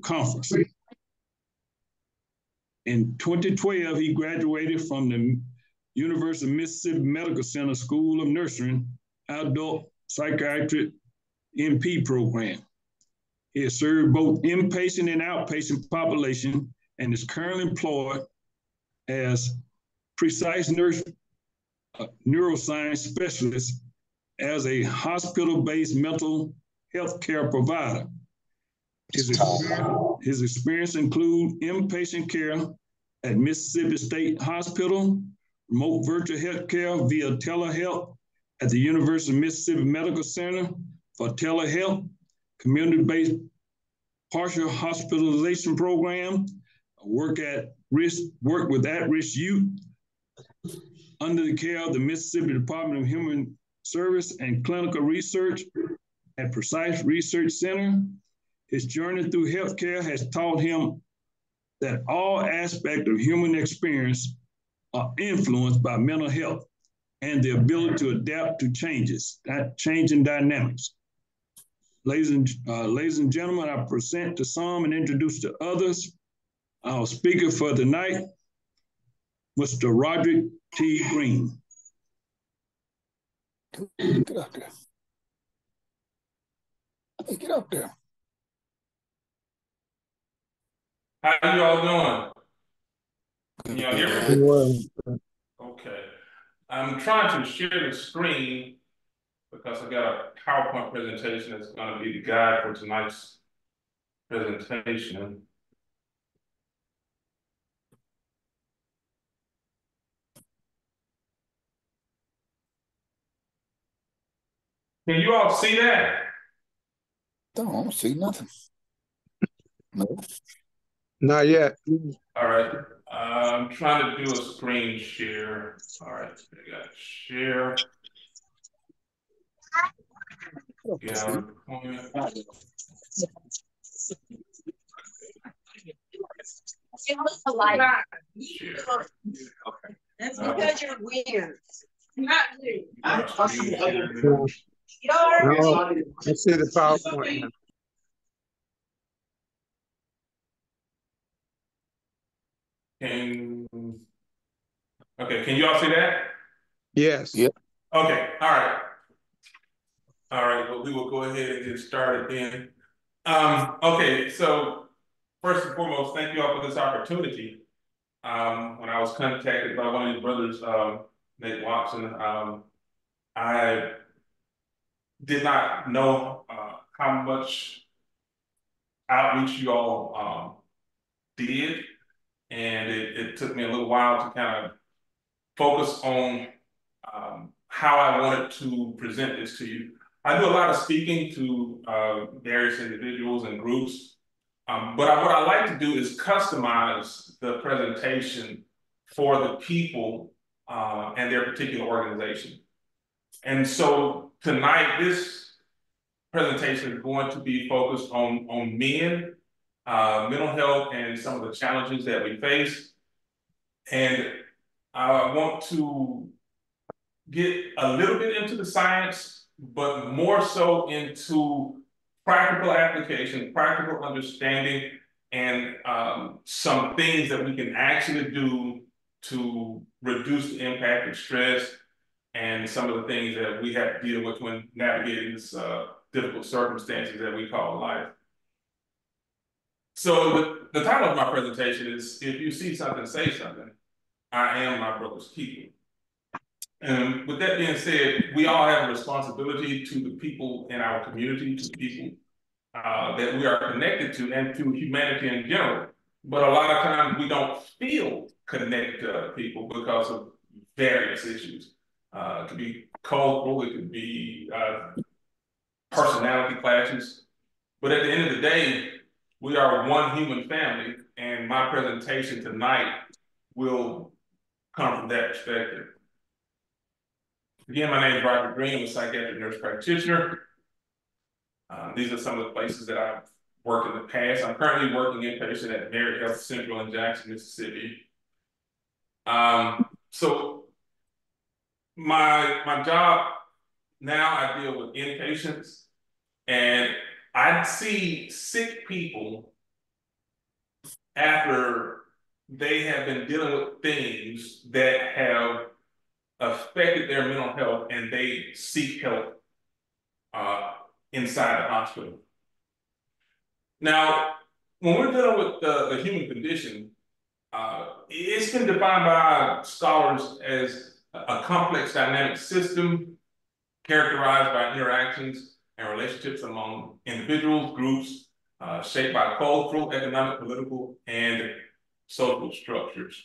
conference. In 2012, he graduated from the University of Mississippi Medical Center School of Nursing Adult Psychiatric MP program. He has served both inpatient and outpatient population and is currently employed as precise neuroscience specialist as a hospital-based mental health care provider. His experience includes inpatient care at Mississippi State Hospital, remote virtual health care via telehealth at the University of Mississippi Medical Center for telehealth, community-based partial hospitalization program, work with at-risk youth under the care of the Mississippi Department of Human Service and Clinical Research at Precise Research Center. His journey through healthcare has taught him that all aspects of human experience are influenced by mental health and the ability to adapt to changing dynamics. Ladies and gentlemen, I present to some and introduce to others our speaker for tonight, Mr. Roderick T. Green. Get up there. Hey, get up there. How you all doing? Can y'all hear me? Okay. I'm trying to share the screen because I got a PowerPoint presentation that's going to be the guide for tonight's presentation. Can you all see that? Don't see nothing. No. Not yet. All right. I'm trying to do a screen share. All right. I got share. Yeah. That's because you're weird. Not you. No, I see the PowerPoint now. Okay, can you all see that? Yes. Yep. Okay, all right. All right, well, we will go ahead and get started then. Okay, so first and foremost, thank you all for this opportunity. When I was contacted by one of his brothers, Nate Watson, I did not know how much outreach you all did. And it took me a little while to kind of focus on how I wanted to present this to you. I do a lot of speaking to various individuals and groups, but what I like to do is customize the presentation for the people and their particular organization. And so tonight, this presentation is going to be focused on men, mental health, and some of the challenges that we face. And I want to get a little bit into the science, but more so into practical application, practical understanding, and some things that we can actually do to reduce the impact of stress and some of the things that we have to deal with when navigating this difficult circumstances that we call life. So the title of my presentation is, If You See Something, Say Something. I Am My Brother's Keeper. And with that being said, we all have a responsibility to the people in our community, to the people that we are connected to, and to humanity in general. But a lot of times we don't feel connected to other people because of various issues. It could be cultural, it could be personality clashes. But at the end of the day, we are one human family, and my presentation tonight will come from that perspective. Again, my name is Robert Green. I'm a psychiatric nurse practitioner. These are some of the places that I've worked in the past. I'm currently working inpatient at Merit Health Central in Jackson, Mississippi. So my job now, I deal with inpatients, and I see sick people after they have been dealing with things that have affected their mental health and they seek help inside the hospital. Now, when we're dealing with the human condition, it's been defined by scholars as a complex dynamic system characterized by interactions and relationships among individuals, groups, shaped by cultural, economic, political, and social structures.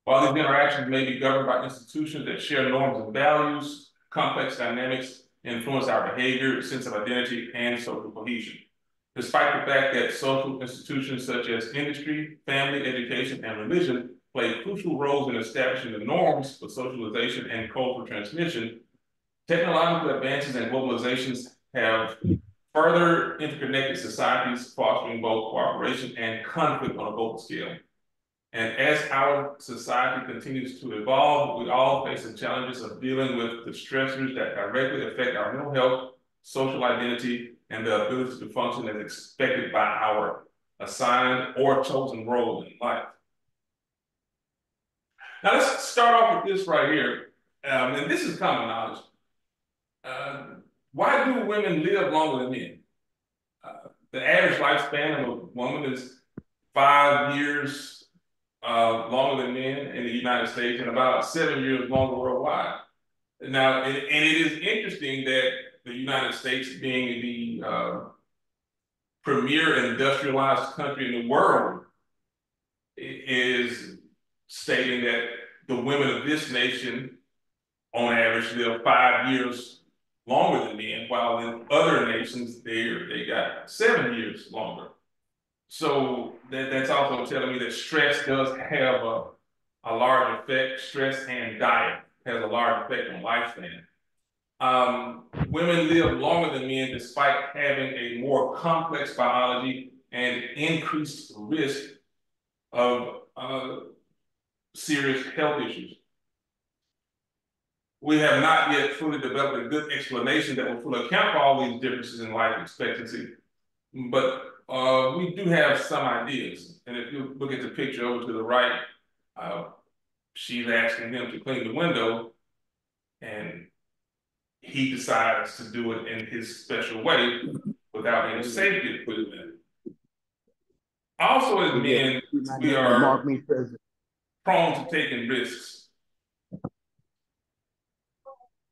While these interactions may be governed by institutions that share norms and values, complex dynamics influence our behavior, sense of identity, and social cohesion. Despite the fact that social institutions such as industry, family, education, and religion play crucial roles in establishing the norms for socialization and cultural transmission, technological advances and globalizations have further interconnected societies, fostering both cooperation and conflict on a global scale. And as our society continues to evolve, we all face the challenges of dealing with the stressors that directly affect our mental health, social identity, and the ability to function as expected by our assigned or chosen role in life. Now let's start off with this right here. And this is common knowledge. Why do women live longer than men? The average lifespan of a woman is 5 years longer than men in the United States and about 7 years longer worldwide. Now, and it is interesting that the United States, being the premier industrialized country in the world, is stating that the women of this nation, on average, live 5 years longer than men, while in other nations, they got 7 years longer. So that's also telling me that stress does have a large effect. Stress and diet has a large effect on lifespan. Women live longer than men despite having a more complex biology and increased risk of serious health issues. We have not yet fully developed a good explanation that will fully account for all these differences in life expectancy, but we do have some ideas. And if you look at the picture over to the right, she's asking him to clean the window, and he decides to do it in his special way without any safety equipment. Also, as men, we are prone to taking risks.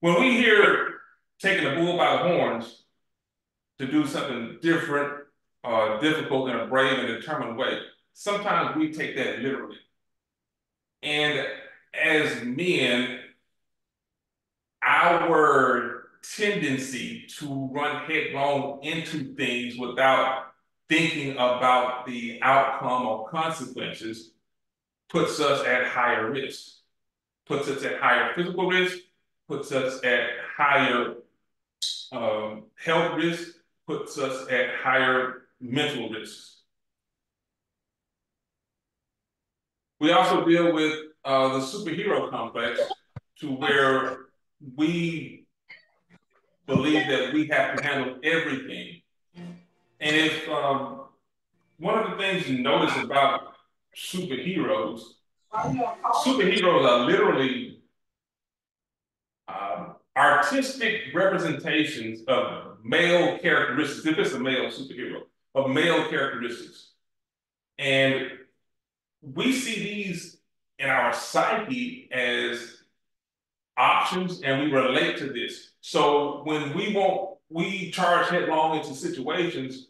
When we hear taking the bull by the horns to do something different, difficult in a brave and determined way, sometimes we take that literally. And as men, our tendency to run headlong into things without thinking about the outcome or consequences puts us at higher risk, puts us at higher physical risk, puts us at higher health risk, puts us at higher mental risks. We also deal with the superhero complex, to where we believe that we have to handle everything. And if one of the things you notice about superheroes are literally artistic representations of male characteristics, if it's a male superhero, of male characteristics. And we see these in our psyche as options, and we relate to this. So when we charge headlong into situations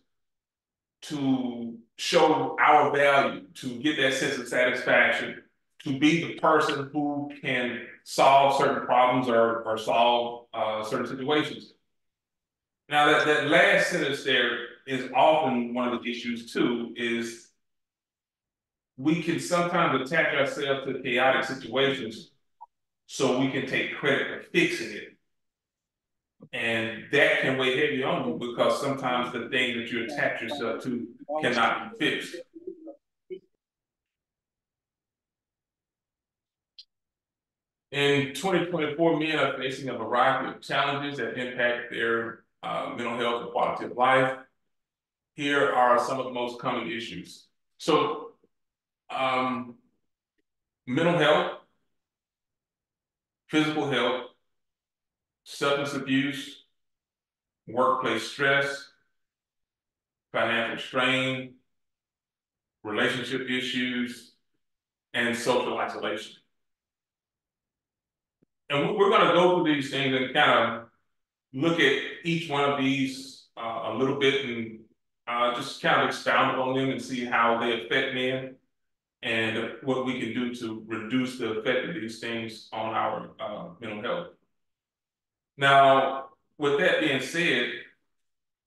to show our value, to get that sense of satisfaction, to be the person who can solve certain problems or solve certain situations. Now that last sentence there is often one of the issues too, is we can sometimes attach ourselves to chaotic situations so we can take credit for fixing it. And that can weigh heavy on you, because sometimes the thing that you attach yourself to cannot be fixed. In 2024, men are facing a variety of challenges that impact their mental health and quality of life. Here are some of the most common issues. So, mental health, physical health, substance abuse, workplace stress, financial strain, relationship issues, and social isolation. And we're going to go through these things and kind of look at each one of these a little bit and just kind of expound on them and see how they affect men and what we can do to reduce the effect of these things on our mental health. Now, with that being said,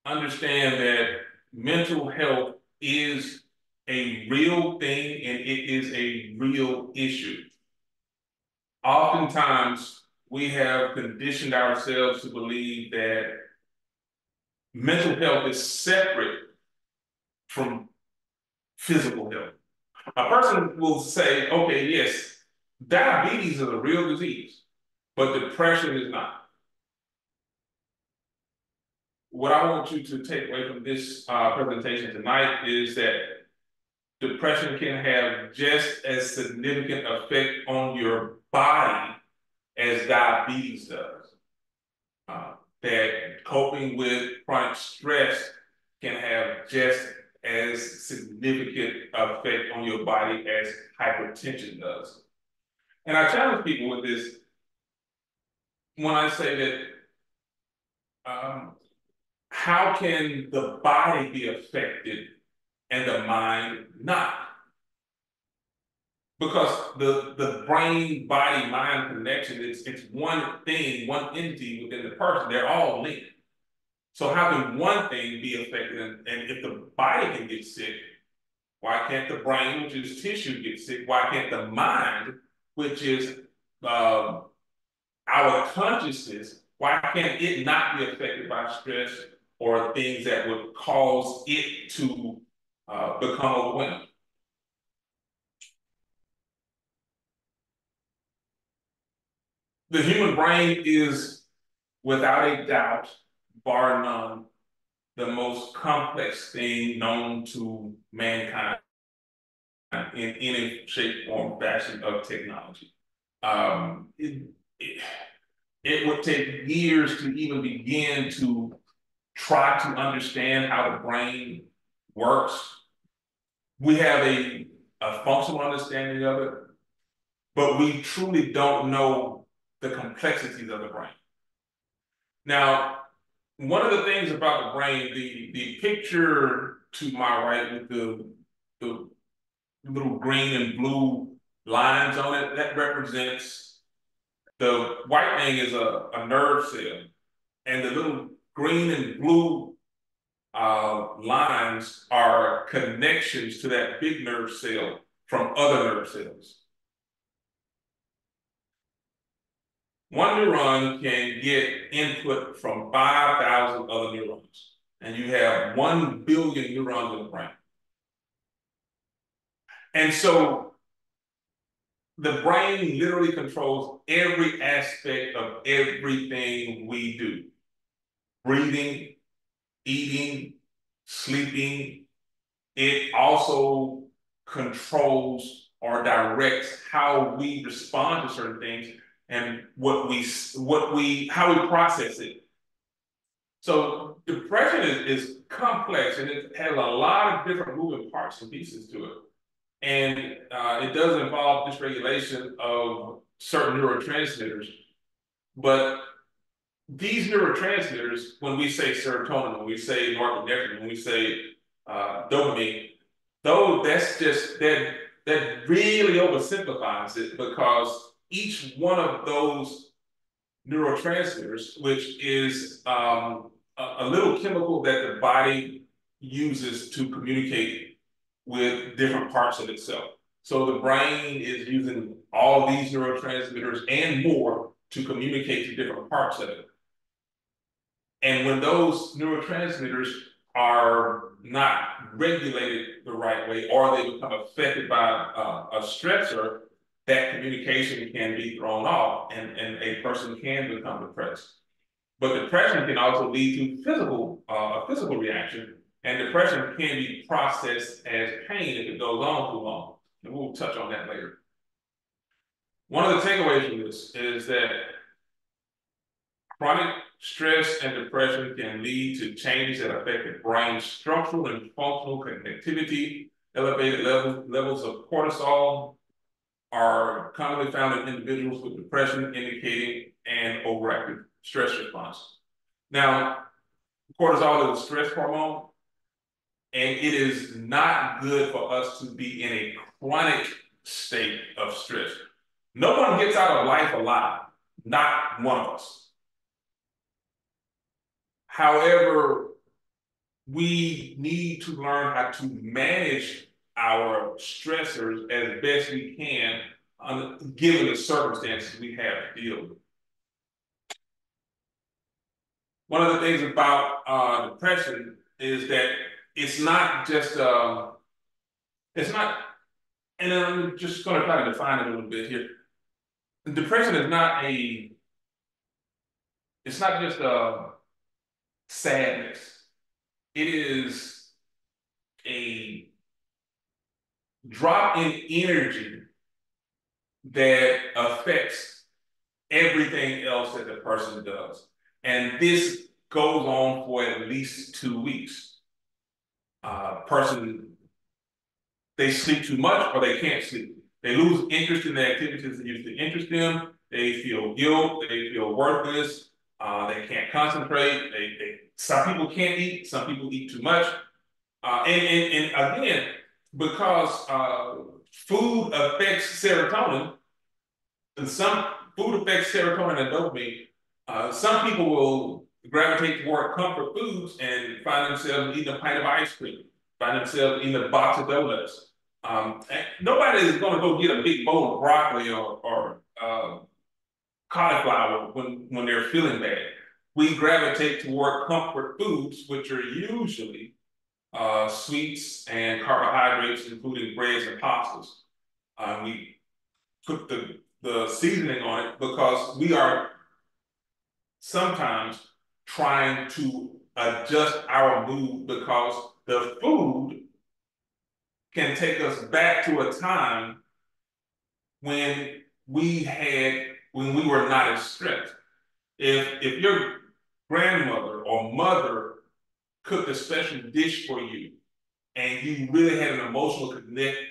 understand that mental health is a real thing and it is a real issue. Oftentimes, we have conditioned ourselves to believe that mental health is separate from physical health. A person will say, okay, yes, diabetes is a real disease, but depression is not. What I want you to take away from this presentation tonight is that depression can have just as significant effect on your body as diabetes does. That coping with chronic stress can have just as significant effect on your body as hypertension does. And I challenge people with this when I say that how can the body be affected and the mind not? Because the brain, body, mind connection, it's one thing, one entity within the person. They're all linked. So how can one thing be affected? And if the body can get sick, why can't the brain, which is tissue, get sick? Why can't the mind, which is our consciousness, why can't it not be affected by stress or things that would cause it to become overwhelmed? The human brain is, without a doubt, bar none, the most complex thing known to mankind in any shape, form, fashion of technology. It would take years to even begin to try to understand how the brain works. We have a functional understanding of it, but we truly don't know the complexities of the brain. Now, one of the things about the brain, the picture to my right with the little green and blue lines on it, that represents the white thing is a nerve cell, and the little green and blue lines are connections to that big nerve cell from other nerve cells. One neuron can get input from 5,000 other neurons, and you have 1 billion neurons in the brain. And so the brain literally controls every aspect of everything we do. Breathing, eating, sleeping. It also controls or directs how we respond to certain things and how we process it. So depression is complex and it has a lot of different moving parts and pieces to it. And it does involve dysregulation of certain neurotransmitters. But these neurotransmitters, when we say serotonin, when we say norepinephrine, when we say dopamine, though that really oversimplifies it, because each one of those neurotransmitters, which is a little chemical that the body uses to communicate with different parts of itself. So the brain is using all these neurotransmitters and more to communicate to different parts of it. And when those neurotransmitters are not regulated the right way, or they become affected by a stressor, that communication can be thrown off and a person can become depressed. But depression can also lead to a physical reaction, and depression can be processed as pain if it goes on too long. And we'll touch on that later. One of the takeaways from this is that chronic stress and depression can lead to changes that affect the brain's structural and functional connectivity. Elevated levels of cortisol are commonly found in individuals with depression, indicating an overactive stress response. Now, cortisol is a stress hormone, and it is not good for us to be in a chronic state of stress. No one gets out of life alive, not one of us. However, we need to learn how to manage our stressors as best we can, given the circumstances we have to deal with. One of the things about depression is that it's not just, it's not, and I'm just going to try to define it a little bit here. Depression is not it's not just sadness. It is a drop in energy that affects everything else that the person does. And this goes on for at least 2 weeks. Person, they sleep too much or they can't sleep. They lose interest in the activities that used to interest them. They feel guilt, they feel worthless, they can't concentrate. Some people can't eat, some people eat too much. And again, because food affects serotonin, and some food affects serotonin and dopamine, some people will gravitate toward comfort foods and find themselves eating a pint of ice cream, find themselves eating a box of donuts. Nobody is going to go get a big bowl of broccoli or cauliflower when they're feeling bad. We gravitate toward comfort foods, which are usually sweets and carbohydrates, including breads and pastas. We put the seasoning on it because we are sometimes trying to adjust our mood, because the food can take us back to a time when we were not as stressed. If your grandmother or mother cooked a special dish for you and you really had an emotional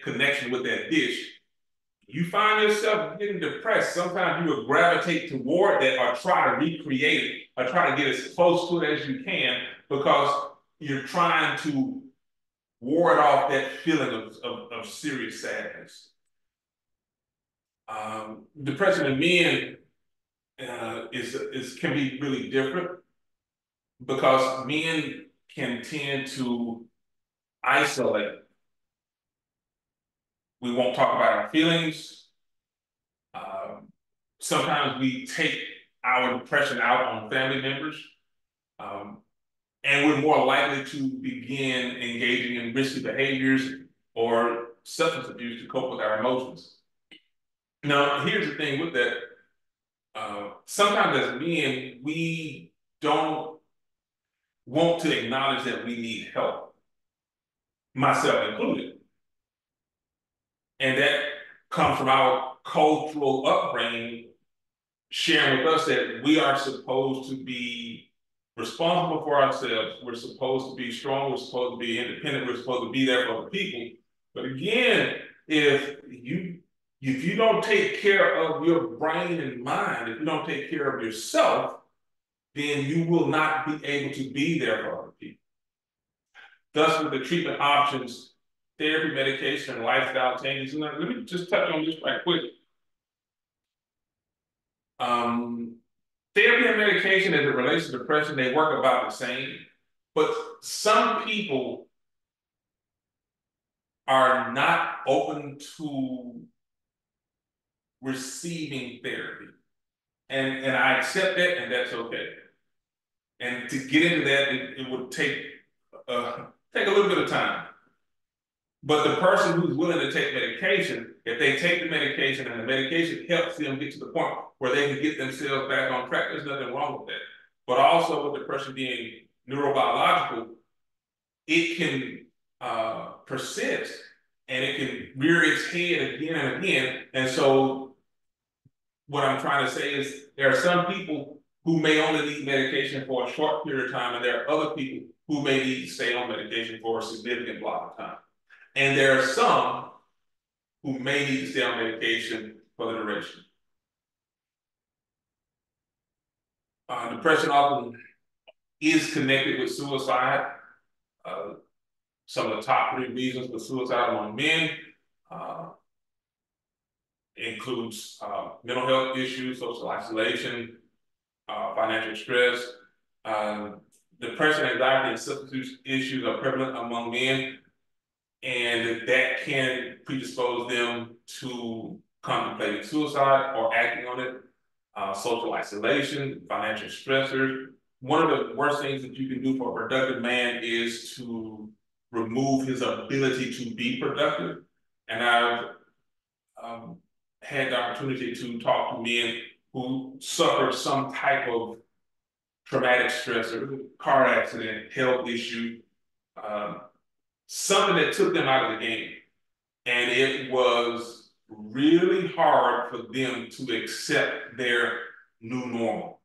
connection with that dish, you find yourself getting depressed. Sometimes you will gravitate toward that or try to recreate it or try to get as close to it as you can, because you're trying to ward off that feeling of serious sadness. Depression in men can be really different, because men can tend to isolate. We won't talk about our feelings. Sometimes we take our depression out on family members, and we're more likely to begin engaging in risky behaviors or substance abuse to cope with our emotions. Now, here's the thing with that. Sometimes as men, we don't want to acknowledge that we need help, myself included. And that comes from our cultural upbringing, sharing with us that we are supposed to be responsible for ourselves. We're supposed to be strong. We're supposed to be independent. We're supposed to be there for other people. But again, if you don't take care of your brain and mind, if you don't take care of yourself, then you will not be able to be there for other people. Thus, with the treatment options, therapy, medication, and lifestyle changes. And let me just touch on this right quick. Therapy and medication, as it relates to depression, they work about the same. But some people are not open to receiving therapy. And I accept that, and that's okay. And to get into that, it would take a little bit of time. But the person who's willing to take medication, if they take the medication and the medication helps them get to the point where they can get themselves back on track, there's nothing wrong with that. But also with the person being neurobiological, it can persist and it can rear its head again and again. And so what I'm trying to say is there are some people who may only need medication for a short period of time, and there are other people who may need to stay on medication for a significant block of time. And there are some who may need to stay on medication for the duration. Depression often is connected with suicide. Some of the top 3 reasons for suicide among men includes mental health issues, social isolation, financial stress. Depression, anxiety, and substance use issues are prevalent among men, and that can predispose them to contemplating suicide or acting on it. Social isolation, financial stressors. One of the worst things that you can do for a productive man is to remove his ability to be productive. And I've had the opportunity to talk to men who suffered some type of traumatic stressor, car accident, health issue, something that took them out of the game. And it was really hard for them to accept their new normal.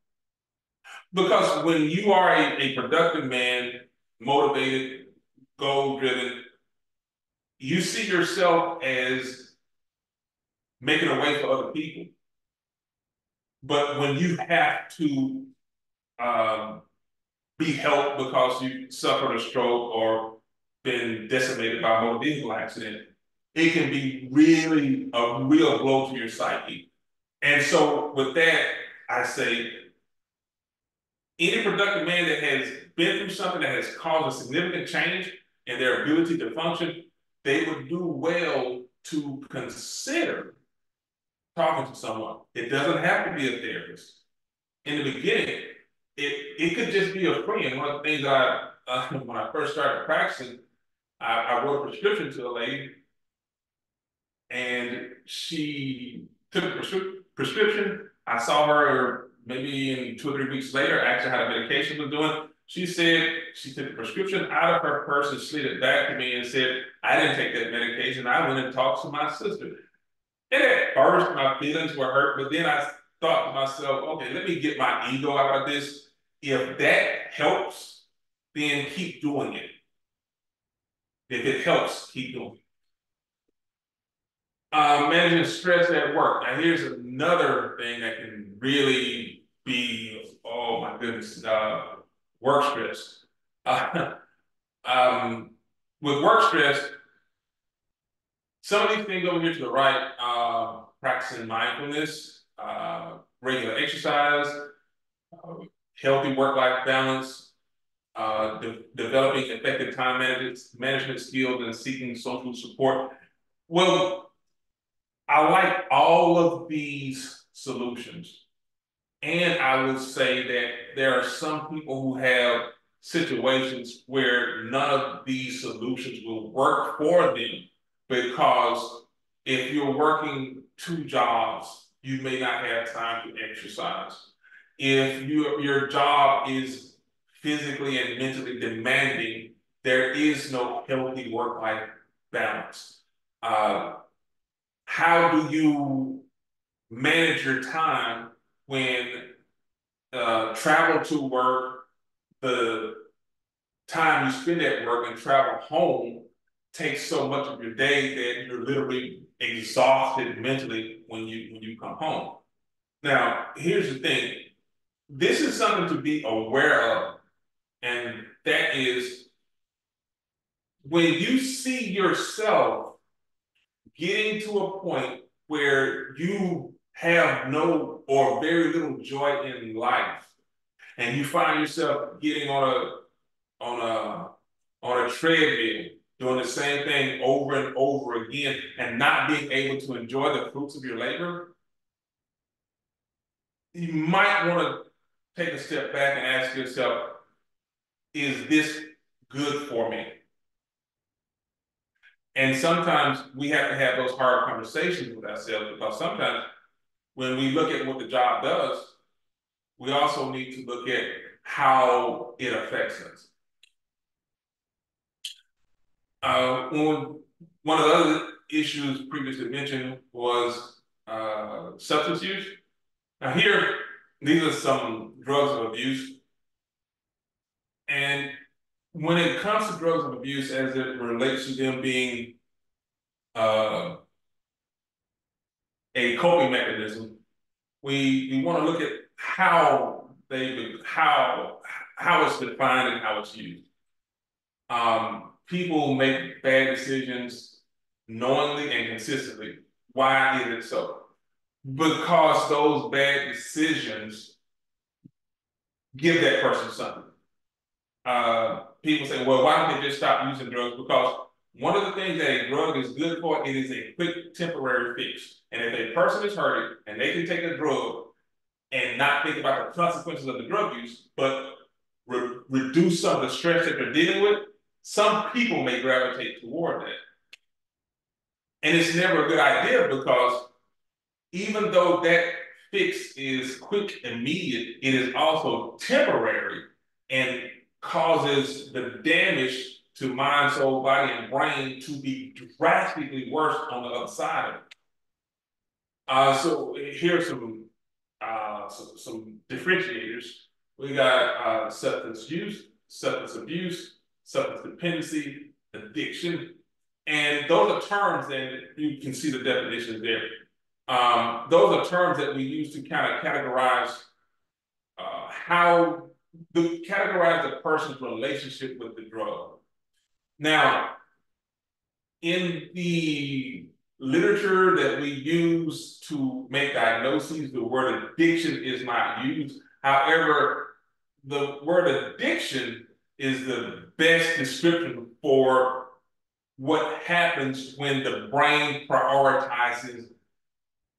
Because when you are a productive man, motivated, goal-driven, you see yourself as making a way for other people. But when you have to be helped because you suffered a stroke or been decimated by a motor vehicle accident, it can be really a real blow to your psyche. And so with that, I say, any productive man that has been through something that has caused a significant change in their ability to function, they would do well to consider talking to someone. It doesn't have to be a therapist. In the beginning, it could just be a friend. One of the things that when I first started practicing, I wrote a prescription to a lady, and she took a prescription. I saw her maybe in 2 or 3 weeks later, asked her how the medication was doing. She said she took the prescription out of her purse and slid it back to me and said, I didn't take that medication. I went and talked to my sister. And at first, my feelings were hurt, but then I thought to myself, okay, let me get my ego out of this. If that helps, then keep doing it. If it helps, keep doing it. Managing stress at work. Now, here's another thing that can really be, oh my goodness, work stress. With work stress, some of these things over here to the right, practicing mindfulness, regular exercise, healthy work-life balance, developing effective time management skills, and seeking social support. Well, I like all of these solutions. And I would say that there are some people who have situations where none of these solutions will work for them, because if you're working 2 jobs, you may not have time to exercise. If your job is physically and mentally demanding, there is no healthy work-life balance. How do you manage your time when travel to work, the time you spend at work, and travel home takes so much of your day that you're literally exhausted mentally when you come home? Now, here's the thing. This is something to be aware of, and that is when you see yourself getting to a point where you have no or very little joy in life, and you find yourself getting on a treadmill, doing the same thing over and over again, and not being able to enjoy the fruits of your labor, you might want to take a step back and ask yourself, is this good for me? And sometimes we have to have those hard conversations with ourselves, because sometimes when we look at what the job does, we also need to look at how it affects us. One of the other issues previously mentioned was substance use. Now here, these are some drugs of abuse. And when it comes to drugs of abuse, as it relates to them being a coping mechanism, we want to look at how it's defined and how it's used. People make bad decisions knowingly and consistently. Why is it so? Because those bad decisions give that person something. People say, well, why don't they just stop using drugs? Because one of the things that a drug is good for, it is a quick temporary fix. And if a person is hurting and they can take a drug and not think about the consequences of the drug use, but reduce some of the stress that they're dealing with, some people may gravitate toward that. And it's never a good idea, because even though that fix is quick, immediate, it is also temporary and causes the damage to mind, soul, body, and brain to be drastically worse on the other side of it. So here's some differentiators. We got substance use, substance abuse, substance dependency, addiction, and those are terms, and you can see the definitions there. Those are terms that we use to kind of categorize categorize the person's relationship with the drug. Now, in the literature that we use to make diagnoses, the word addiction is not used. However, the word addiction is the best description for what happens when the brain prioritizes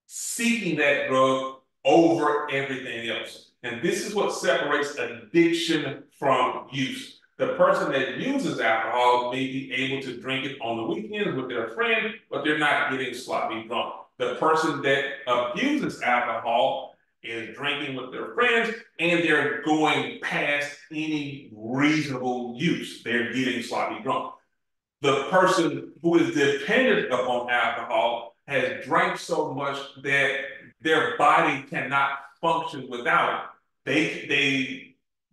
seeking that drug over everything else. And this is what separates addiction from use. The person that uses alcohol may be able to drink it on the weekends with their friend, but they're not getting sloppy drunk. The person that abuses alcohol is drinking with their friends, and they're going past any reasonable use. They're getting sloppy drunk. The person who is dependent upon alcohol has drank so much that their body cannot function without it.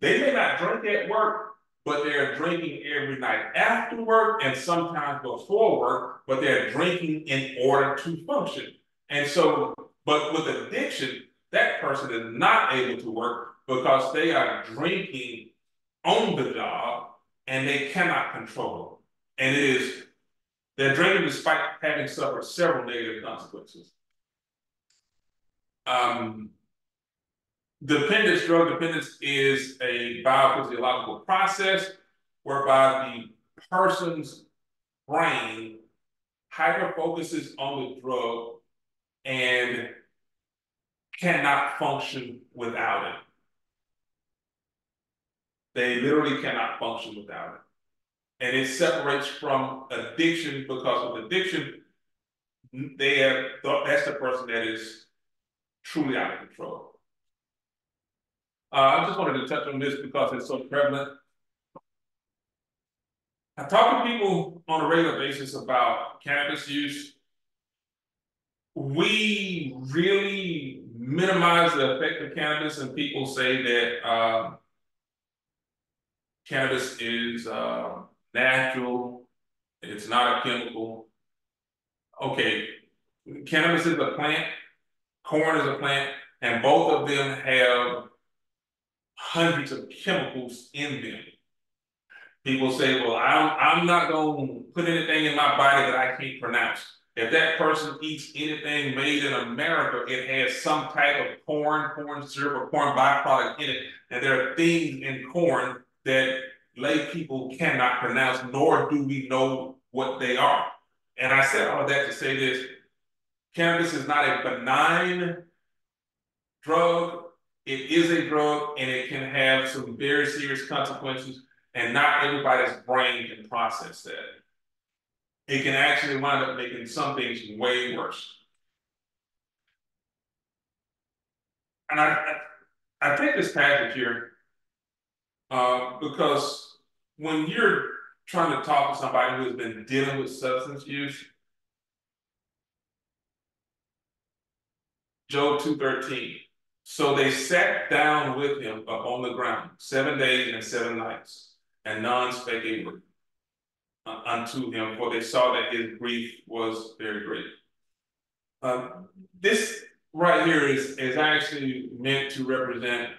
They may not drink at work, but they're drinking every night after work and sometimes before work, but they're drinking in order to function. And so, but with addiction, that person is not able to work because they are drinking on the job and they cannot control it. And they're drinking despite having suffered several negative consequences. Drug dependence is a biophysiological process whereby the person's brain hyper-focuses on the drug and cannot function without it. They literally cannot function without it. And it separates from addiction, because with addiction, that's the person that is truly out of control. I just wanted to touch on this because it's so prevalent. I talk to people on a regular basis about cannabis use. We really minimize the effect of cannabis, and people say that cannabis is natural, it's not a chemical. Okay, cannabis is a plant, corn is a plant, and both of them have hundreds of chemicals in them. People say, well, I'm not going to put anything in my body that I can't pronounce. If that person eats anything made in America, it has some type of corn syrup, or corn byproduct in it. And there are things in corn that lay people cannot pronounce, nor do we know what they are. And I said all of that to say this: cannabis is not a benign drug. It is a drug, and it can have some very serious consequences, and not everybody's brain can process that. it can actually wind up making some things way worse. And I take this passage here because when you're trying to talk to somebody who has been dealing with substance use, Job 2:13. So they sat down with him upon the ground 7 days and 7 nights, and none spake a word unto him, for they saw that his grief was very great. This right here is actually meant to represent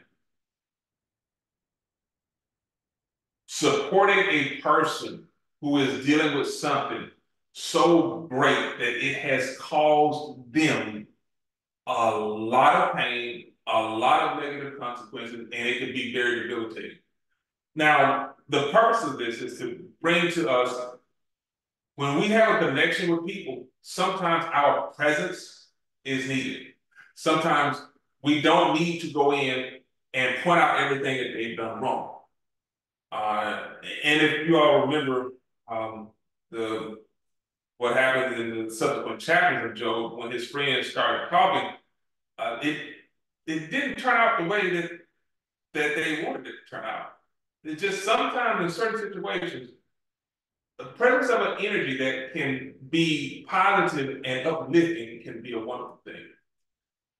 supporting a person who is dealing with something so great that it has caused them a lot of pain, a lot of negative consequences, and it can be very debilitating. Now, the purpose of this is to bring to us, when we have a connection with people, sometimes our presence is needed. Sometimes we don't need to go in and point out everything that they've done wrong. And if you all remember what happened in the subsequent chapters of Job, when his friends started talking, it didn't turn out the way that they wanted it to turn out. It just sometimes in certain situations, the presence of an energy that can be positive and uplifting can be a wonderful thing.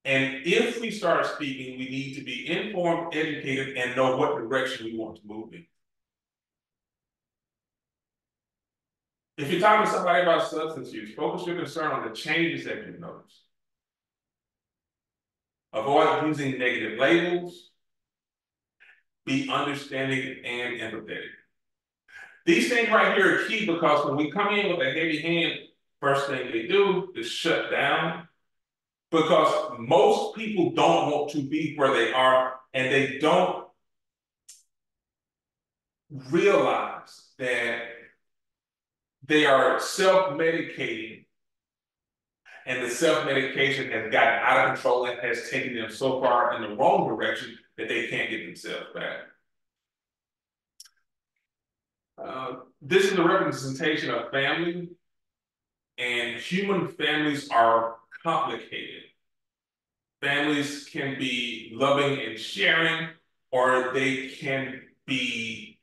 And if we start speaking, we need to be informed, educated, and know what direction we want to move in. If you're talking to somebody about substance use, focus your concern on the changes that you've noticed. Avoid using negative labels. Be understanding and empathetic. These things right here are key because when we come in with a heavy hand, first thing they do is shut down, because most people don't want to be where they are, and they don't realize that they are self-medicating, and the self-medication has gotten out of control and has taken them so far in the wrong direction that they can't get themselves back. This is a representation of family, and human families are complicated. Families can be loving and sharing, or they can be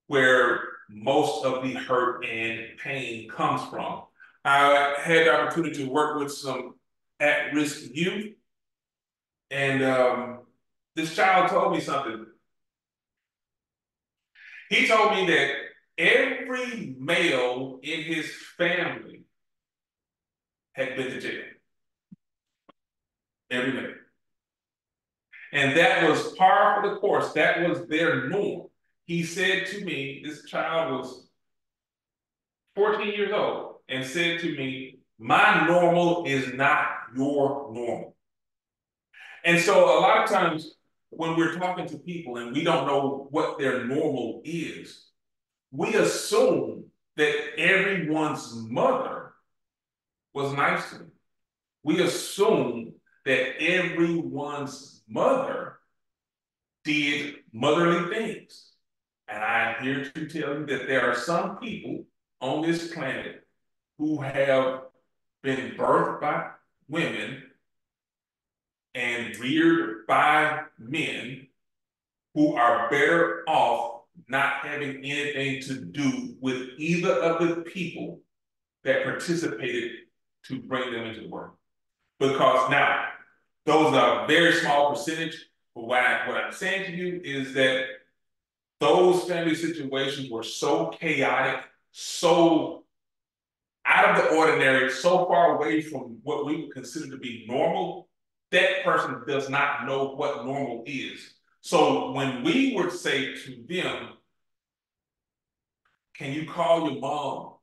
where most of the hurt and pain comes from. I had the opportunity to work with some at-risk youth, and this child told me something. He told me that every male in his family had been to jail. Every male. And that was par for the course. That was their norm. He said to me, this child was 14 years old, and said to me, my normal is not your normal. And so a lot of times when we're talking to people and we don't know what their normal is, we assume that everyone's mother was nice to them. We assume that everyone's mother did motherly things. And I'm here to tell you that there are some people on this planet who have been birthed by women and reared by men who are better off not having anything to do with either of the people that participated to bring them into the world. Because now, those are a very small percentage, but what I'm saying to you is that those family situations were so chaotic, so out of the ordinary, so far away from what we would consider to be normal, that person does not know what normal is. So when we would say to them, can you call your mom?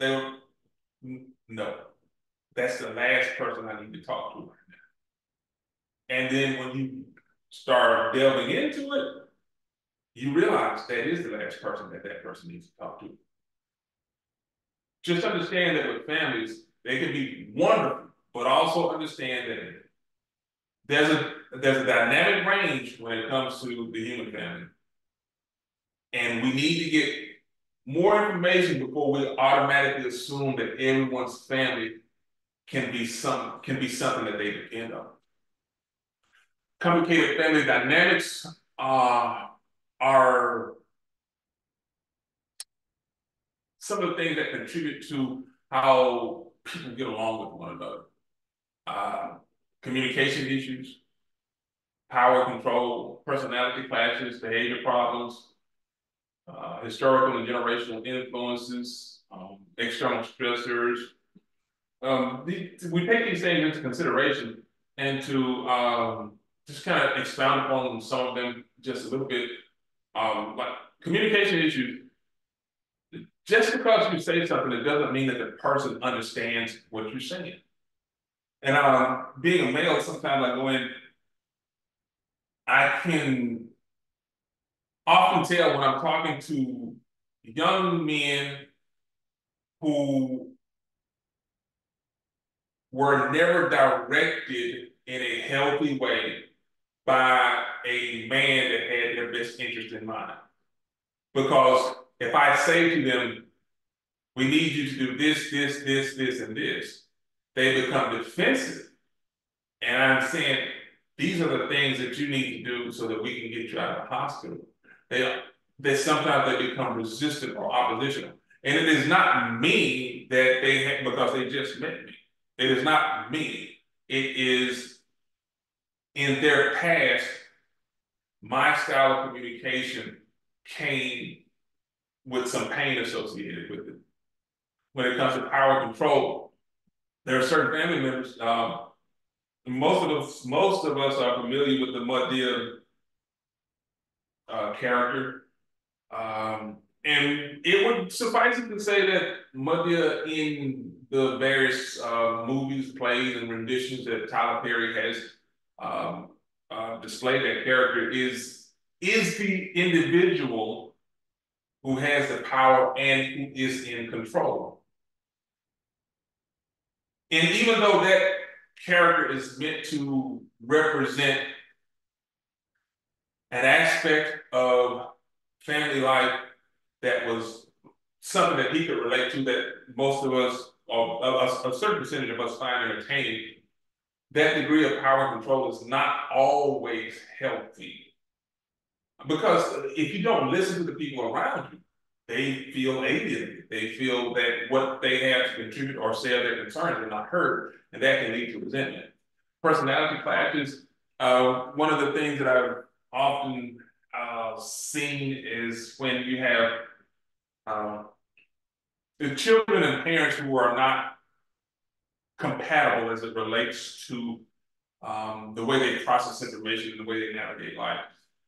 They would, no, that's the last person I need to talk to right now. And then when you start delving into it, you realize that is the last person that person needs to talk to. Just understand that with families, they can be wonderful, but also understand that there's a dynamic range when it comes to the human family. And we need to get more information before we automatically assume that everyone's family can be something that they depend on. Complicated family dynamics are some of the things that contribute to how people get along with one another. Communication issues, power control, personality clashes, behavior problems, historical and generational influences, external stressors. We take these things into consideration and to just kind of expound upon some of them just a little bit. Like communication issues, just because you say something, it doesn't mean that the person understands what you're saying. And being a male, sometimes I go in, I can often tell when I'm talking to young men who were never directed in a healthy way by a man that had their best interest in mind. Because if I say to them, we need you to do this, this, this, this, and this, they become defensive. And I'm saying, these are the things that you need to do so that we can get you out of the hospital. They sometimes they become resistant or oppositional. And it is not me that they have, because they just met me. It is not me. It is in their past, my style of communication came with some pain associated with it. When it comes to power control, there are certain family members. Most of us are familiar with the Madea character, and it would suffice it to say that Madea, in the various movies, plays, and renditions that Tyler Perry has displayed, that character is the individual who has the power and who is in control. And even though that character is meant to represent an aspect of family life that was something that he could relate to, that most of us, or a certain percentage of us, find entertaining, that degree of power and control is not always healthy. Because if you don't listen to the people around you, they feel alienated. They feel that what they have to contribute or say their concerns are not heard, and that can lead to resentment. Personality clashes. One of the things that I've often seen is when you have the children and parents who are not compatible as it relates to the way they process information and the way they navigate life.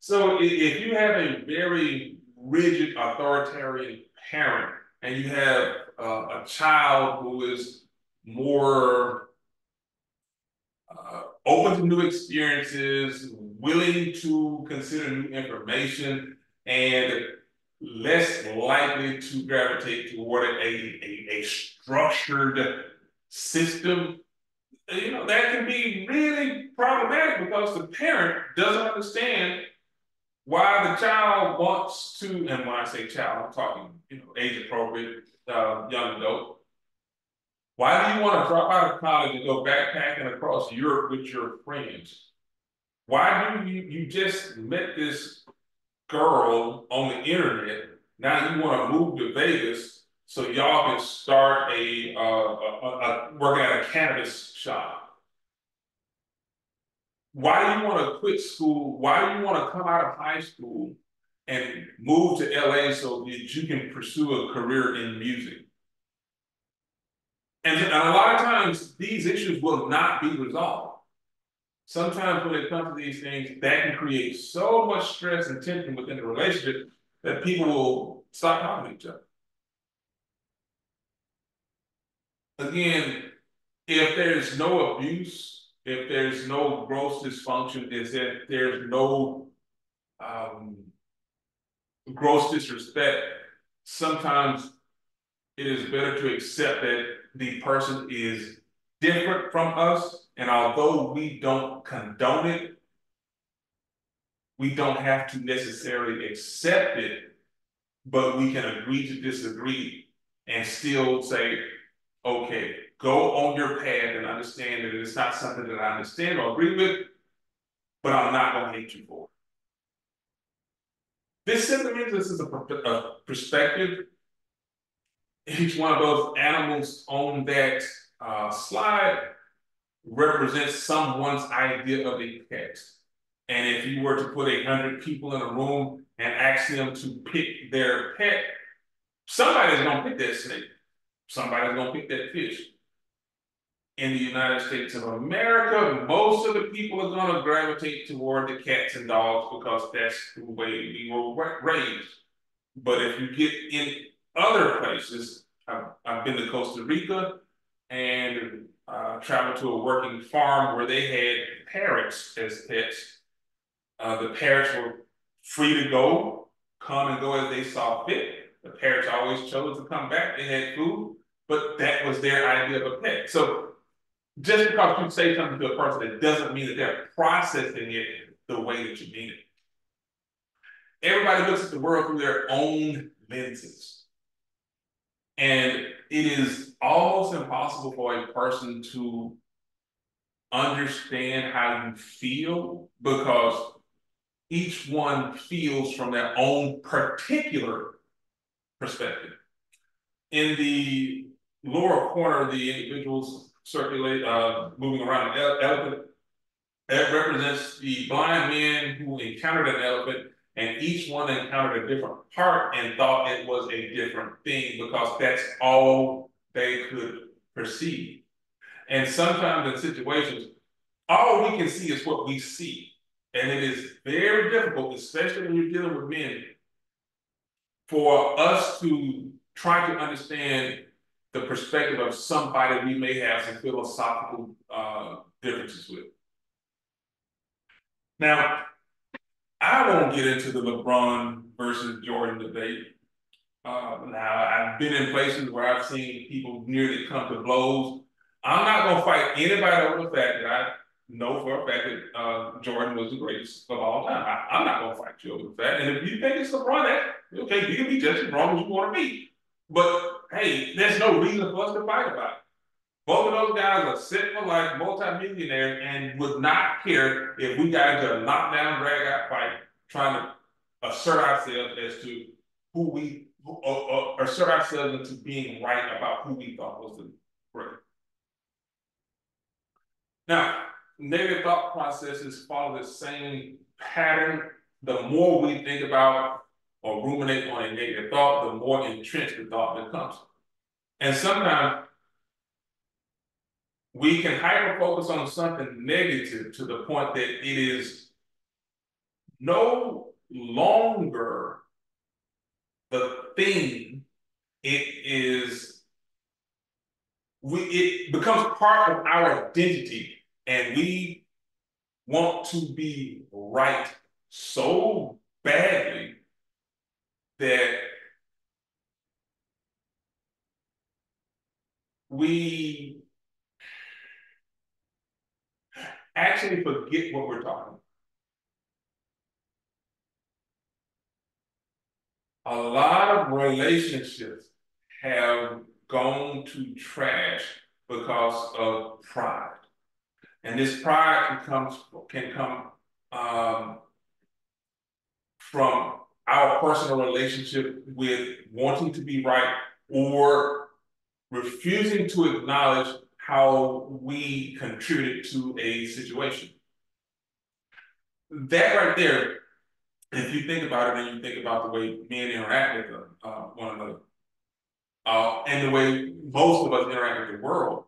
So if you have a very rigid authoritarian parent and you have a child who is more open to new experiences, willing to consider new information, and less likely to gravitate toward a structured system, you know, that can be really problematic because the parent doesn't understand why the child wants to, and when I say child, I'm talking, you know, age appropriate, young adult. Why do you want to drop out of college and go backpacking across Europe with your friends? Why do you just met this girl on the internet? Now you want to move to Vegas so y'all can start working at a cannabis shop. Why do you want to quit school? Why do you want to come out of high school and move to LA so that you can pursue a career in music? And a lot of times these issues will not be resolved. Sometimes when it comes to these things, that can create so much stress and tension within the relationship that people will stop talking to each other. Again, if there's no abuse, if there's no gross dysfunction, if there's no gross disrespect, sometimes it is better to accept that the person is different from us, and although we don't condone it, we don't have to necessarily accept it but we can agree to disagree and still say, okay, go on your path and understand that it's not something that I understand or agree with, but I'm not going to hate you for it. This simply means this is a perspective. Each one of those animals on that slide represents someone's idea of a pet. And if you were to put 100 people in a room and ask them to pick their pet, somebody's going to pick that snake. Somebody's going to pick that fish. In the United States of America, most of the people are going to gravitate toward the cats and dogs because that's the way we were raised. But if you get in other places, I've been to Costa Rica and traveled to a working farm where they had parrots as pets. The parrots were free to go, come and go as they saw fit. The parrots always chose to come back. They had food, but that was their idea of a pet. So just because you say something to a person, it doesn't mean that they're processing it the way that you mean it. Everybody looks at the world through their own lenses. And it is almost impossible for a person to understand how you feel because each one feels from their own particular perspective. In the lower corner, the individuals circulate, moving around an elephant. That represents the blind men who encountered an elephant, and each one encountered a different part and thought it was a different thing because that's all they could perceive. And sometimes in situations, all we can see is what we see. And it is very difficult, especially when you're dealing with men, for us to try to understand the perspective of somebody we may have some philosophical differences with. Now, I won't get into the LeBron versus Jordan debate. Now, I've been in places where I've seen people nearly come to blows. I'm not going to fight anybody over the fact that I know for a fact that Jordan was the greatest of all time. I'm not going to fight you over the fact. And if you think it's LeBron, okay, you can be just as wrong as you want to be. But hey, there's no reason for us to fight about it. Both of those guys are set for life, multi-millionaires, and would not care if we got into a knockdown, drag-out fight trying to assert ourselves as to who we assert ourselves into being right about who we thought was the great. Now, negative thought processes follow the same pattern. The more we think about or ruminate on a negative thought, the more entrenched the thought becomes. And sometimes we can hyper-focus on something negative to the point that it is no longer the thing. It becomes part of our identity, and we want to be right so badly that we actually forget what we're talking about. A lot of relationships have gone to trash because of pride. And this pride can come from our personal relationship with wanting to be right or refusing to acknowledge how we contributed to a situation. That right there, if you think about it and you think about the way men interact with one another, and the way most of us interact with the world,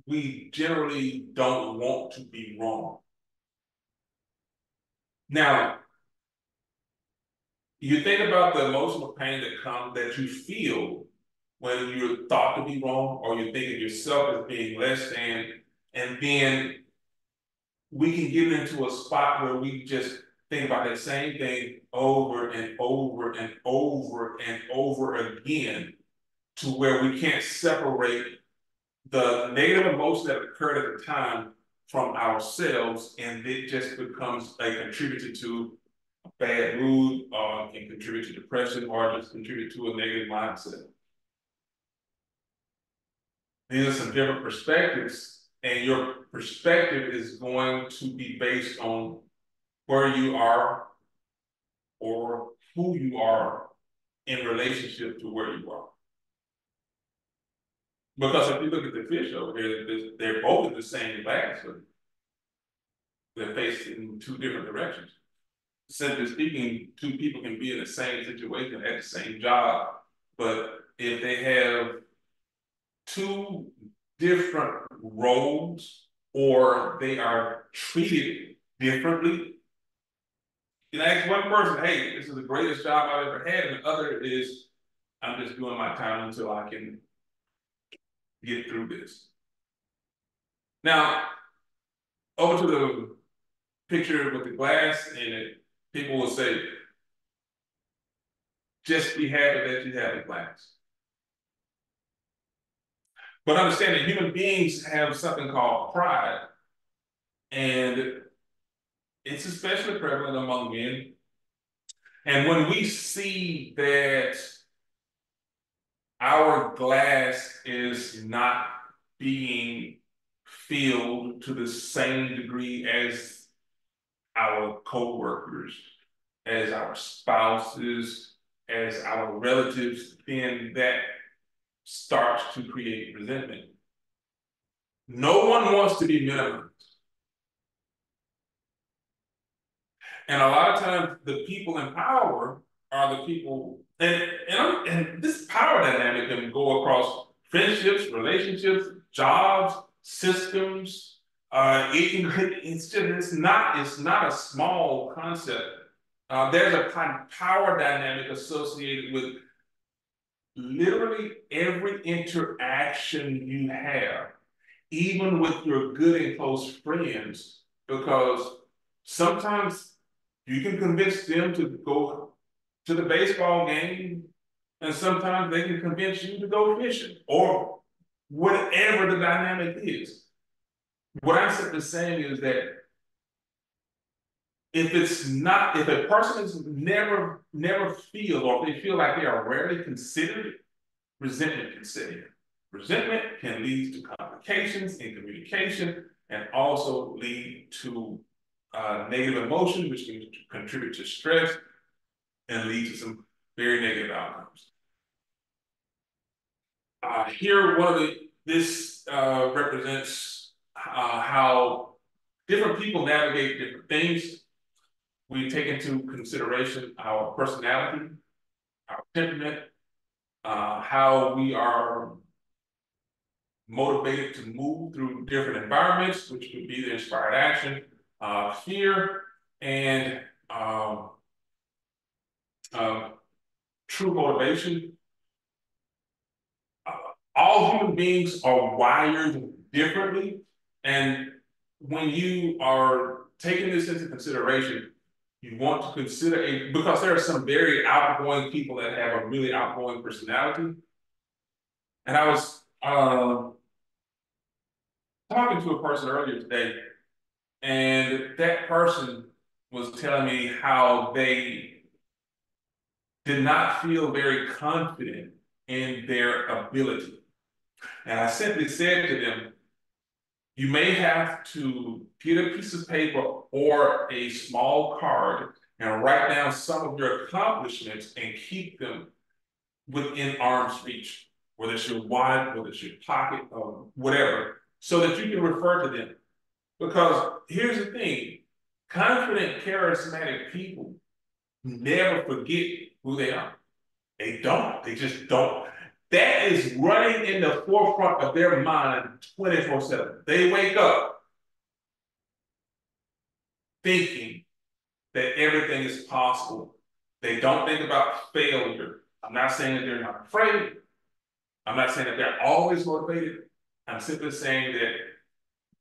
we generally don't want to be wrong. Now, you think about the emotional pain that you feel when you're thought to be wrong, or you think of yourself as being less than, and then we can get into a spot where we just think about that same thing over and over and over and over again, to where we can't separate the negative emotion that occurred at the time from ourselves, and it just becomes a contributor to a bad mood can contribute to depression or just contribute to a negative mindset. These are some different perspectives, and your perspective is going to be based on where you are or who you are in relationship to where you are. Because if you look at the fish over here, they're both in the same basket. They're facing two different directions. Simply speaking, two people can be in the same situation at the same job, but if they have two different roles or they are treated differently, you ask one person, hey, this is the greatest job I've ever had, and the other is, I'm just doing my time until I can get through this. Now, over to the picture with the glass in it, people will say, just be happy that you have the glass. But understand that human beings have something called pride, and it's especially prevalent among men. And when we see that our glass is not being filled to the same degree as our co-workers, as our spouses, as our relatives, then that starts to create resentment. No one wants to be minimized. And a lot of times the people in power are the people, and this power dynamic can go across friendships, relationships, jobs, systems. It's not a small concept. There's a power dynamic associated with literally every interaction you have, even with your good and close friends, because sometimes you can convince them to go to the baseball game, and sometimes they can convince you to go fishing, or whatever the dynamic is. What I'm simply saying is that if a person is never feel, or if they feel like they are rarely considered, resentment can set in. Resentment can lead to complications in communication and also lead to negative emotion, which can contribute to stress and lead to some very negative outcomes. Here, this represents how different people navigate different things. We take into consideration our personality, our temperament, how we are motivated to move through different environments, which could be the inspired action, fear, and true motivation. All human beings are wired differently, and when you are taking this into consideration, you want to consider because there are some very outgoing people that have a really outgoing personality. And I was talking to a person earlier today, and that person was telling me how they did not feel very confident in their ability. And I simply said to them, you may have to get a piece of paper or a small card and write down some of your accomplishments and keep them within arm's reach, whether it's your wallet, whether it's your pocket, or whatever, so that you can refer to them. Because here's the thing, confident, charismatic people never forget who they are. They don't, they just don't. That is running in the forefront of their mind 24/7. They wake up thinking that everything is possible. They don't think about failure. I'm not saying that they're not afraid. I'm not saying that they're always motivated. I'm simply saying that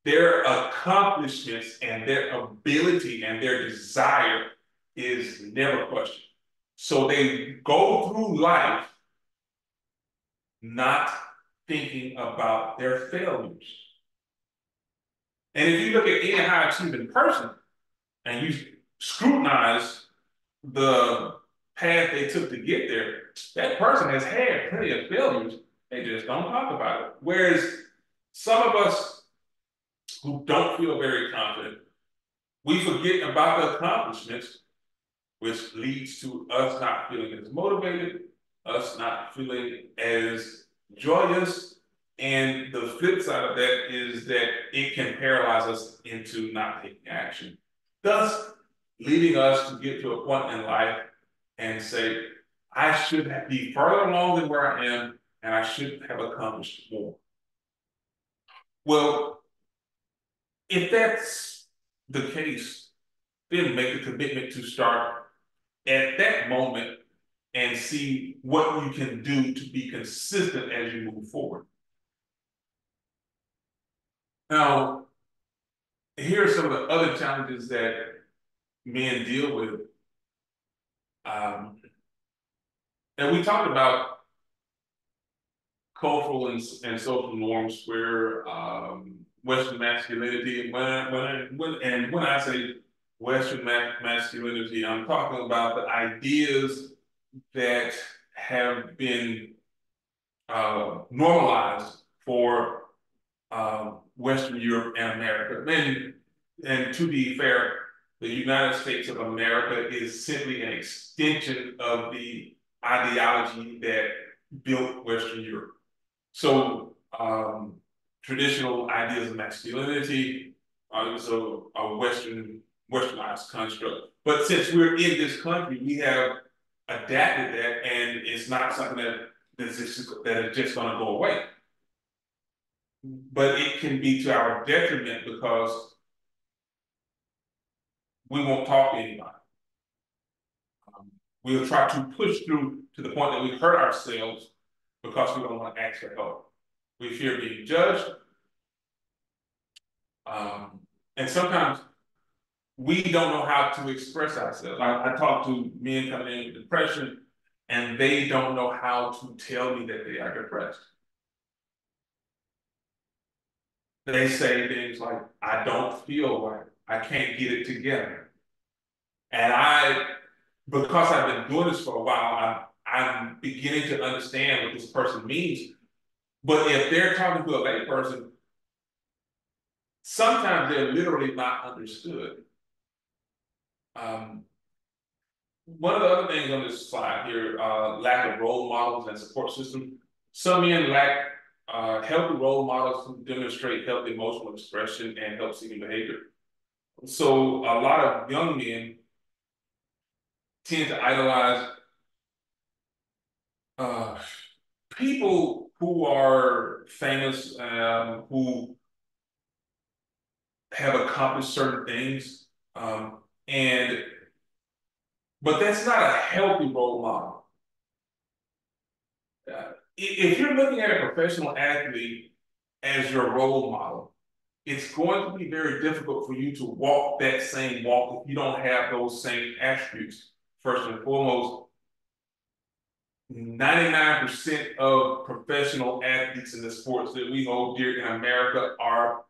their accomplishments and their ability and their desire is never questioned. So they go through life not thinking about their failures. And if you look at any high achieving person and you scrutinize the path they took to get there, that person has had plenty of failures. They just don't talk about it. Whereas some of us who don't feel very confident, we forget about the accomplishments, which leads to us not feeling as motivated, us not feeling as joyous. And the flip side of that is that it can paralyze us into not taking action, thus leading us to get to a point in life and say, I should be further along than where I am, and I should have accomplished more. Well, if that's the case, then make a commitment to start at that moment and see what you can do to be consistent as you move forward. Now, here are some of the other challenges that men deal with. And we talked about cultural and social norms where Western masculinity, and when I say Western masculinity, I'm talking about the ideas that have been normalized for Western Europe and America. And to be fair, the United States of America is simply an extension of the ideology that built Western Europe. So traditional ideas of masculinity is a westernized construct. But since we're in this country, we have adapted that, and it's not something that is just going to go away. But it can be to our detriment because we won't talk to anybody. We'll try to push through to the point that we hurt ourselves because we don't want to ask for help. We fear being judged. And sometimes we don't know how to express ourselves. I talk to men coming in with depression, and they don't know how to tell me that they are depressed. They say things like, I don't feel right. I can't get it together. And because I've been doing this for a while, I'm beginning to understand what this person means. But if they're talking to a lay person, sometimes they're literally not understood. One of the other things on this slide here, lack of role models and support system. Some men lack healthy role models who demonstrate healthy emotional expression and help-seeking behavior. So a lot of young men tend to idolize people who are famous, who have accomplished certain things, but that's not a healthy role model. If you're looking at a professional athlete as your role model, it's going to be very difficult for you to walk that same walk if you don't have those same attributes. First and foremost, 99% of professional athletes in the sports that we hold dear in America are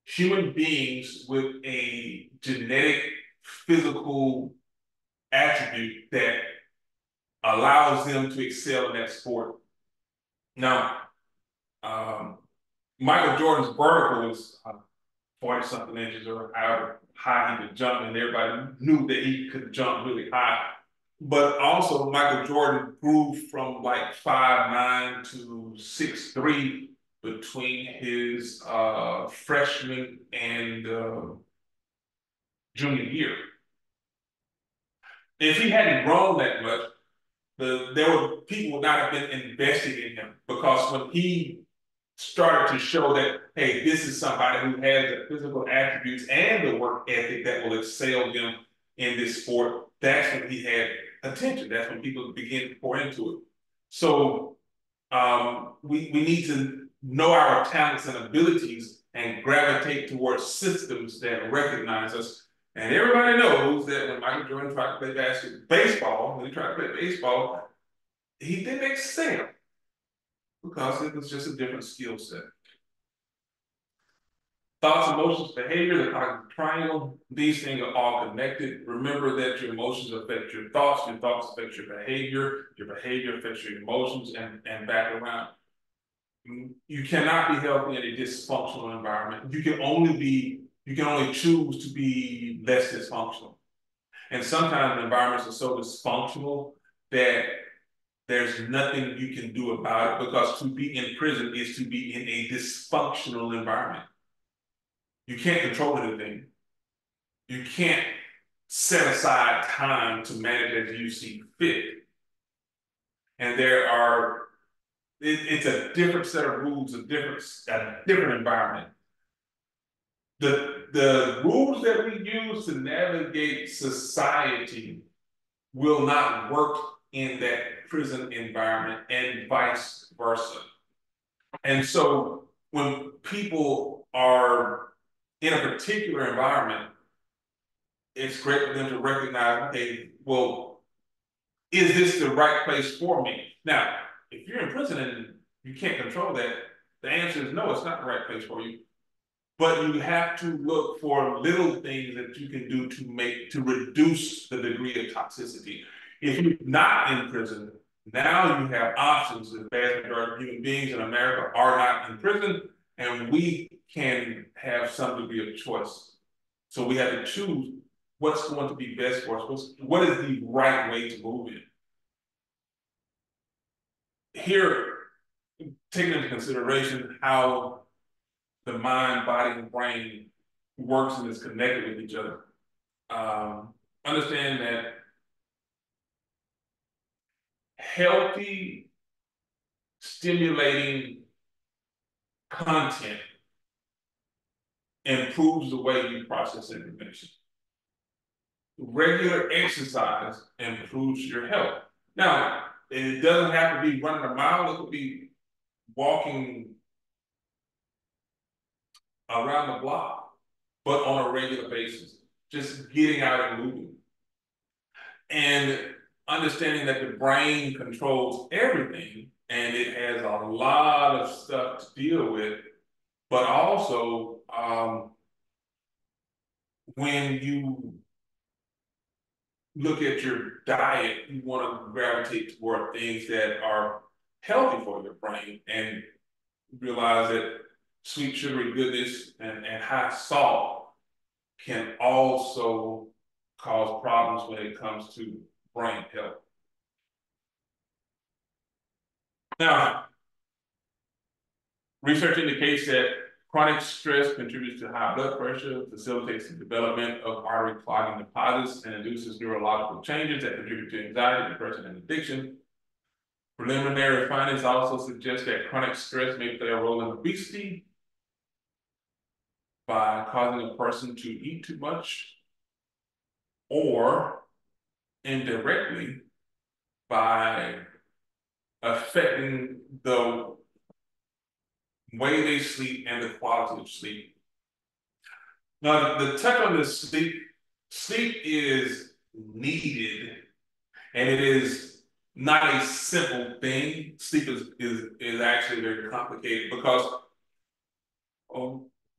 human beings with a genetic, physical attribute that allows them to excel in that sport. Now, Michael Jordan's vertical was 40-something inches or however high he could jump, and everybody knew that he could jump really high. But also, Michael Jordan grew from like 5'9" to 6'3" between his freshman and junior year. If he hadn't grown that much, people would not have been investing in him, because when he started to show that, hey, this is somebody who has the physical attributes and the work ethic that will excel them in this sport, that's when he had attention. That's when people begin to pour into it. So we need to know our talents and abilities and gravitate towards systems that recognize us. And everybody knows that when Michael Jordan tried to play baseball, he didn't excel because it was just a different skill set. Thoughts, emotions, behavior, the cognitive triangle, these things are all connected. Remember that your emotions affect your thoughts affect your behavior affects your emotions, and back around. You cannot be healthy in a dysfunctional environment. You can only choose to be less dysfunctional. And sometimes environments are so dysfunctional that there's nothing you can do about it, because to be in prison is to be in a dysfunctional environment. You can't control anything. You can't set aside time to manage as you see fit. And it's a different set of rules, a different environment. The rules that we use to navigate society will not work in that prison environment, and vice versa. And so when people are in a particular environment, it's great for them to recognize, okay, well, is this the right place for me? Now, if you're in prison and you can't control that, the answer is no, it's not the right place for you. But you have to look for little things that you can do to reduce the degree of toxicity. If you're not in prison, now you have options. The vast majority of human beings in America are not in prison, and we can have some degree of choice. So we have to choose what's going to be best for us. What is the right way to move in? Here, taking into consideration how the mind, body, and brain works and is connected with each other. Understand that healthy, stimulating content improves the way you process information. Regular exercise improves your health. Now, it doesn't have to be running a mile. It could be walking around the block, but on a regular basis, just getting out and moving. And understanding that the brain controls everything, and it has a lot of stuff to deal with, but also when you look at your diet, you want to gravitate toward things that are healthy for your brain, and realize that sweet sugary goodness and high salt can also cause problems when it comes to brain health. Now, research indicates that chronic stress contributes to high blood pressure, facilitates the development of artery clogging deposits, and induces neurological changes that contribute to anxiety, depression, and addiction. Preliminary findings also suggest that chronic stress may play a role in obesity by causing a person to eat too much, or indirectly by affecting the way they sleep and the quality of sleep. Now, the touch on this sleep is needed, and it is not a simple thing. Sleep is actually very complicated, because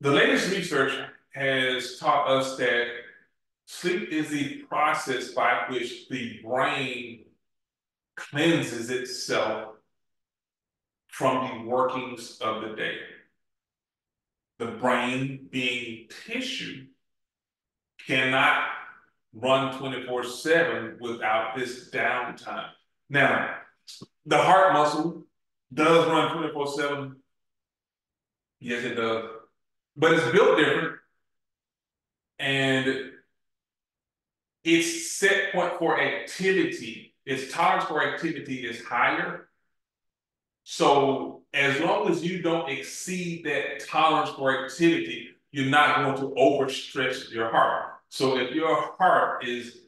the latest research has taught us that sleep is the process by which the brain cleanses itself from the workings of the day. The brain, being tissue, cannot run 24/7 without this downtime. Now, the heart muscle does run 24/7. Yes, it does. But it's built different. And its set point for activity, its tolerance for activity is higher. So as long as you don't exceed that tolerance for activity, you're not going to overstress your heart. So if your heart is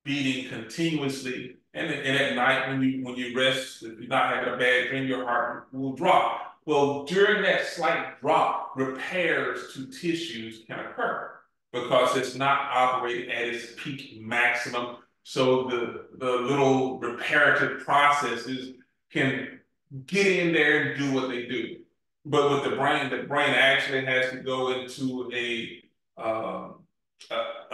beating continuously, and at night when you rest, if you're not having a bad dream, your heart will drop. Well, during that slight drop, repairs to tissues can occur because it's not operating at its peak maximum. So the little reparative processes can get in there and do what they do. But with the brain actually has to go into a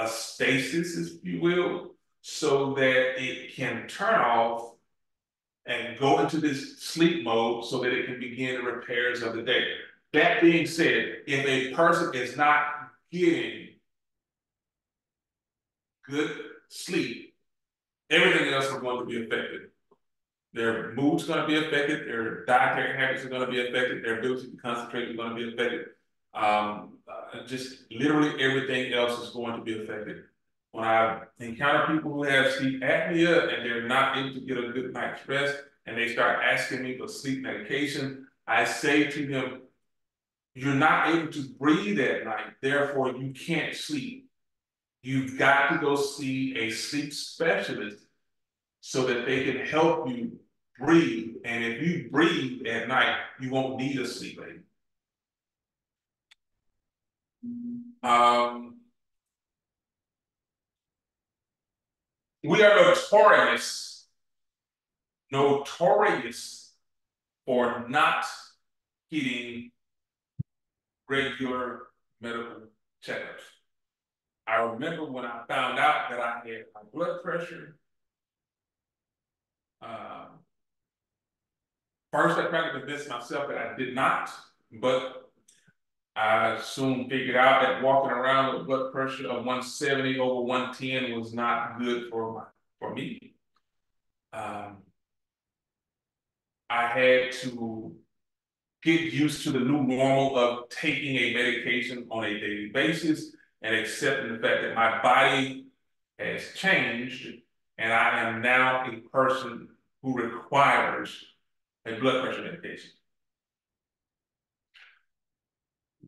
stasis, if you will, so that it can turn off and go into this sleep mode so that it can begin the repairs of the day. That being said, if a person is not getting good sleep, everything else is going to be affected. Their mood's going to be affected, their dietary habits are going to be affected, their ability to concentrate is going to be affected. Just literally everything else is going to be affected. When I encounter people who have sleep apnea and they're not able to get a good night's rest and they start asking me for sleep medication, I say to them, you're not able to breathe at night, therefore you can't sleep. You've got to go see a sleep specialist so that they can help you breathe. And if you breathe at night, you won't need a sleep aid. We are notorious for not getting regular medical checkups. I remember when I found out that I had high blood pressure. First, I tried to convince myself that I did not, but I soon figured out that walking around with blood pressure of 170 over 110 was not good for me. I had to get used to the new normal of taking a medication on a daily basis and accepting the fact that my body has changed and I am now a person who requires a blood pressure medication.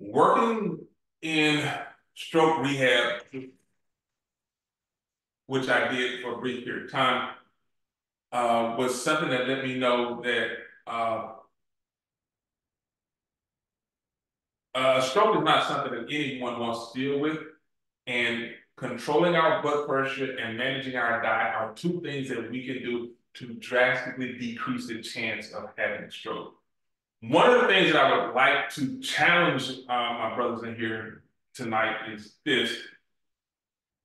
Working in stroke rehab, which I did for a brief period of time, was something that let me know that stroke is not something that anyone wants to deal with, and controlling our blood pressure and managing our diet are two things that we can do to drastically decrease the chance of having a stroke. One of the things that I would like to challenge my brothers in here tonight is this: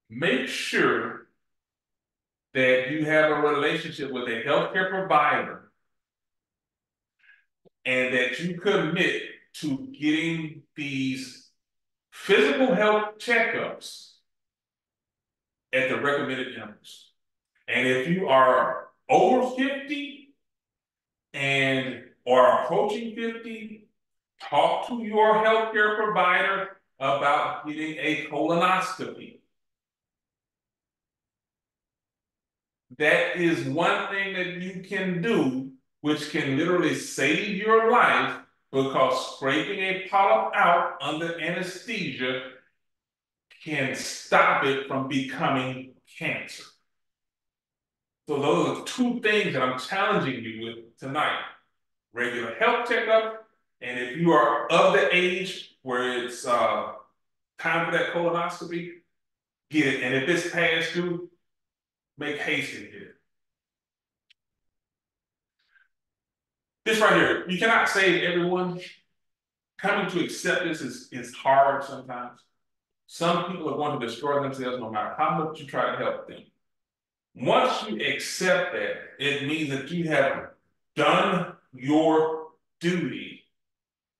make sure that you have a relationship with a healthcare provider and that you commit to getting these physical health checkups at the recommended intervals. And if you are over 50 and are approaching 50, talk to your healthcare provider about getting a colonoscopy. That is one thing that you can do, which can literally save your life, because scraping a polyp out under anesthesia can stop it from becoming cancer. So those are two things that I'm challenging you with tonight: regular health checkup, and if you are of the age where it's time for that colonoscopy, get it. And if it's past due, make haste and get it. This right here, you cannot save everyone. Coming to accept this is hard sometimes. Some people are going to destroy themselves no matter how much you try to help them. Once you accept that, it means that you have done your duty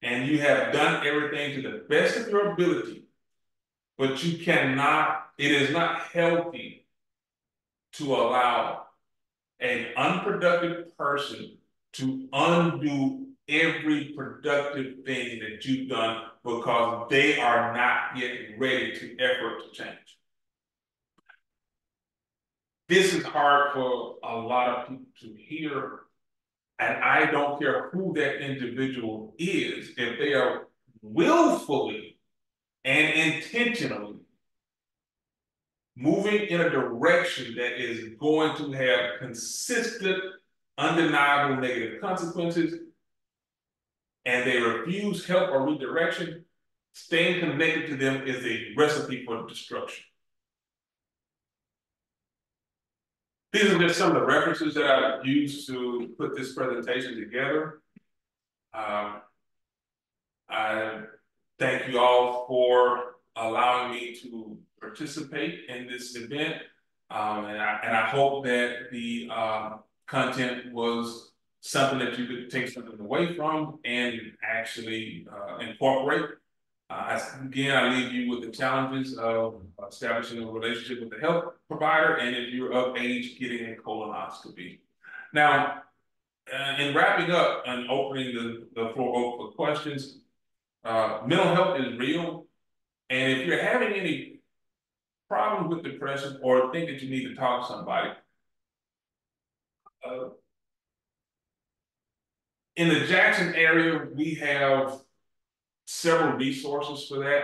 and you have done everything to the best of your ability, but you cannot, it is not healthy to allow an unproductive person to undo every productive thing that you've done because they are not yet ready to effort to change. This is hard for a lot of people to hear, and I don't care who that individual is, if they are willfully and intentionally moving in a direction that is going to have consistent, undeniable negative consequences, and they refuse help or redirection, staying connected to them is a recipe for destruction. These are just some of the references that I used to put this presentation together. I thank you all for allowing me to participate in this event. And I hope that the content was something that you could take something away from and actually incorporate. Again, I leave you with the challenges of establishing a relationship with the health provider, and if you're of age, getting a colonoscopy. Now, in wrapping up and opening the floor for questions, mental health is real, and if you're having any problems with depression or think that you need to talk to somebody, in the Jackson area, we have several resources for that,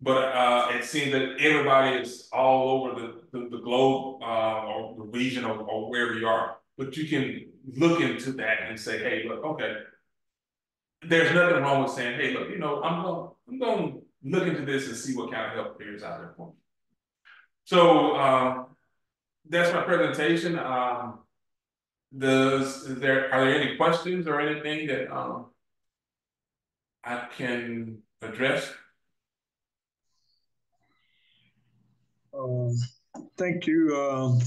but it seems that everybody is all over the globe or the region or wherever you are. But you can look into that and say, hey, look, okay, there's nothing wrong with saying, hey, look, I'm going to look into this and see what kind of help there is out there for me. So that's my presentation. Are there any questions or anything that I can address? Thank you.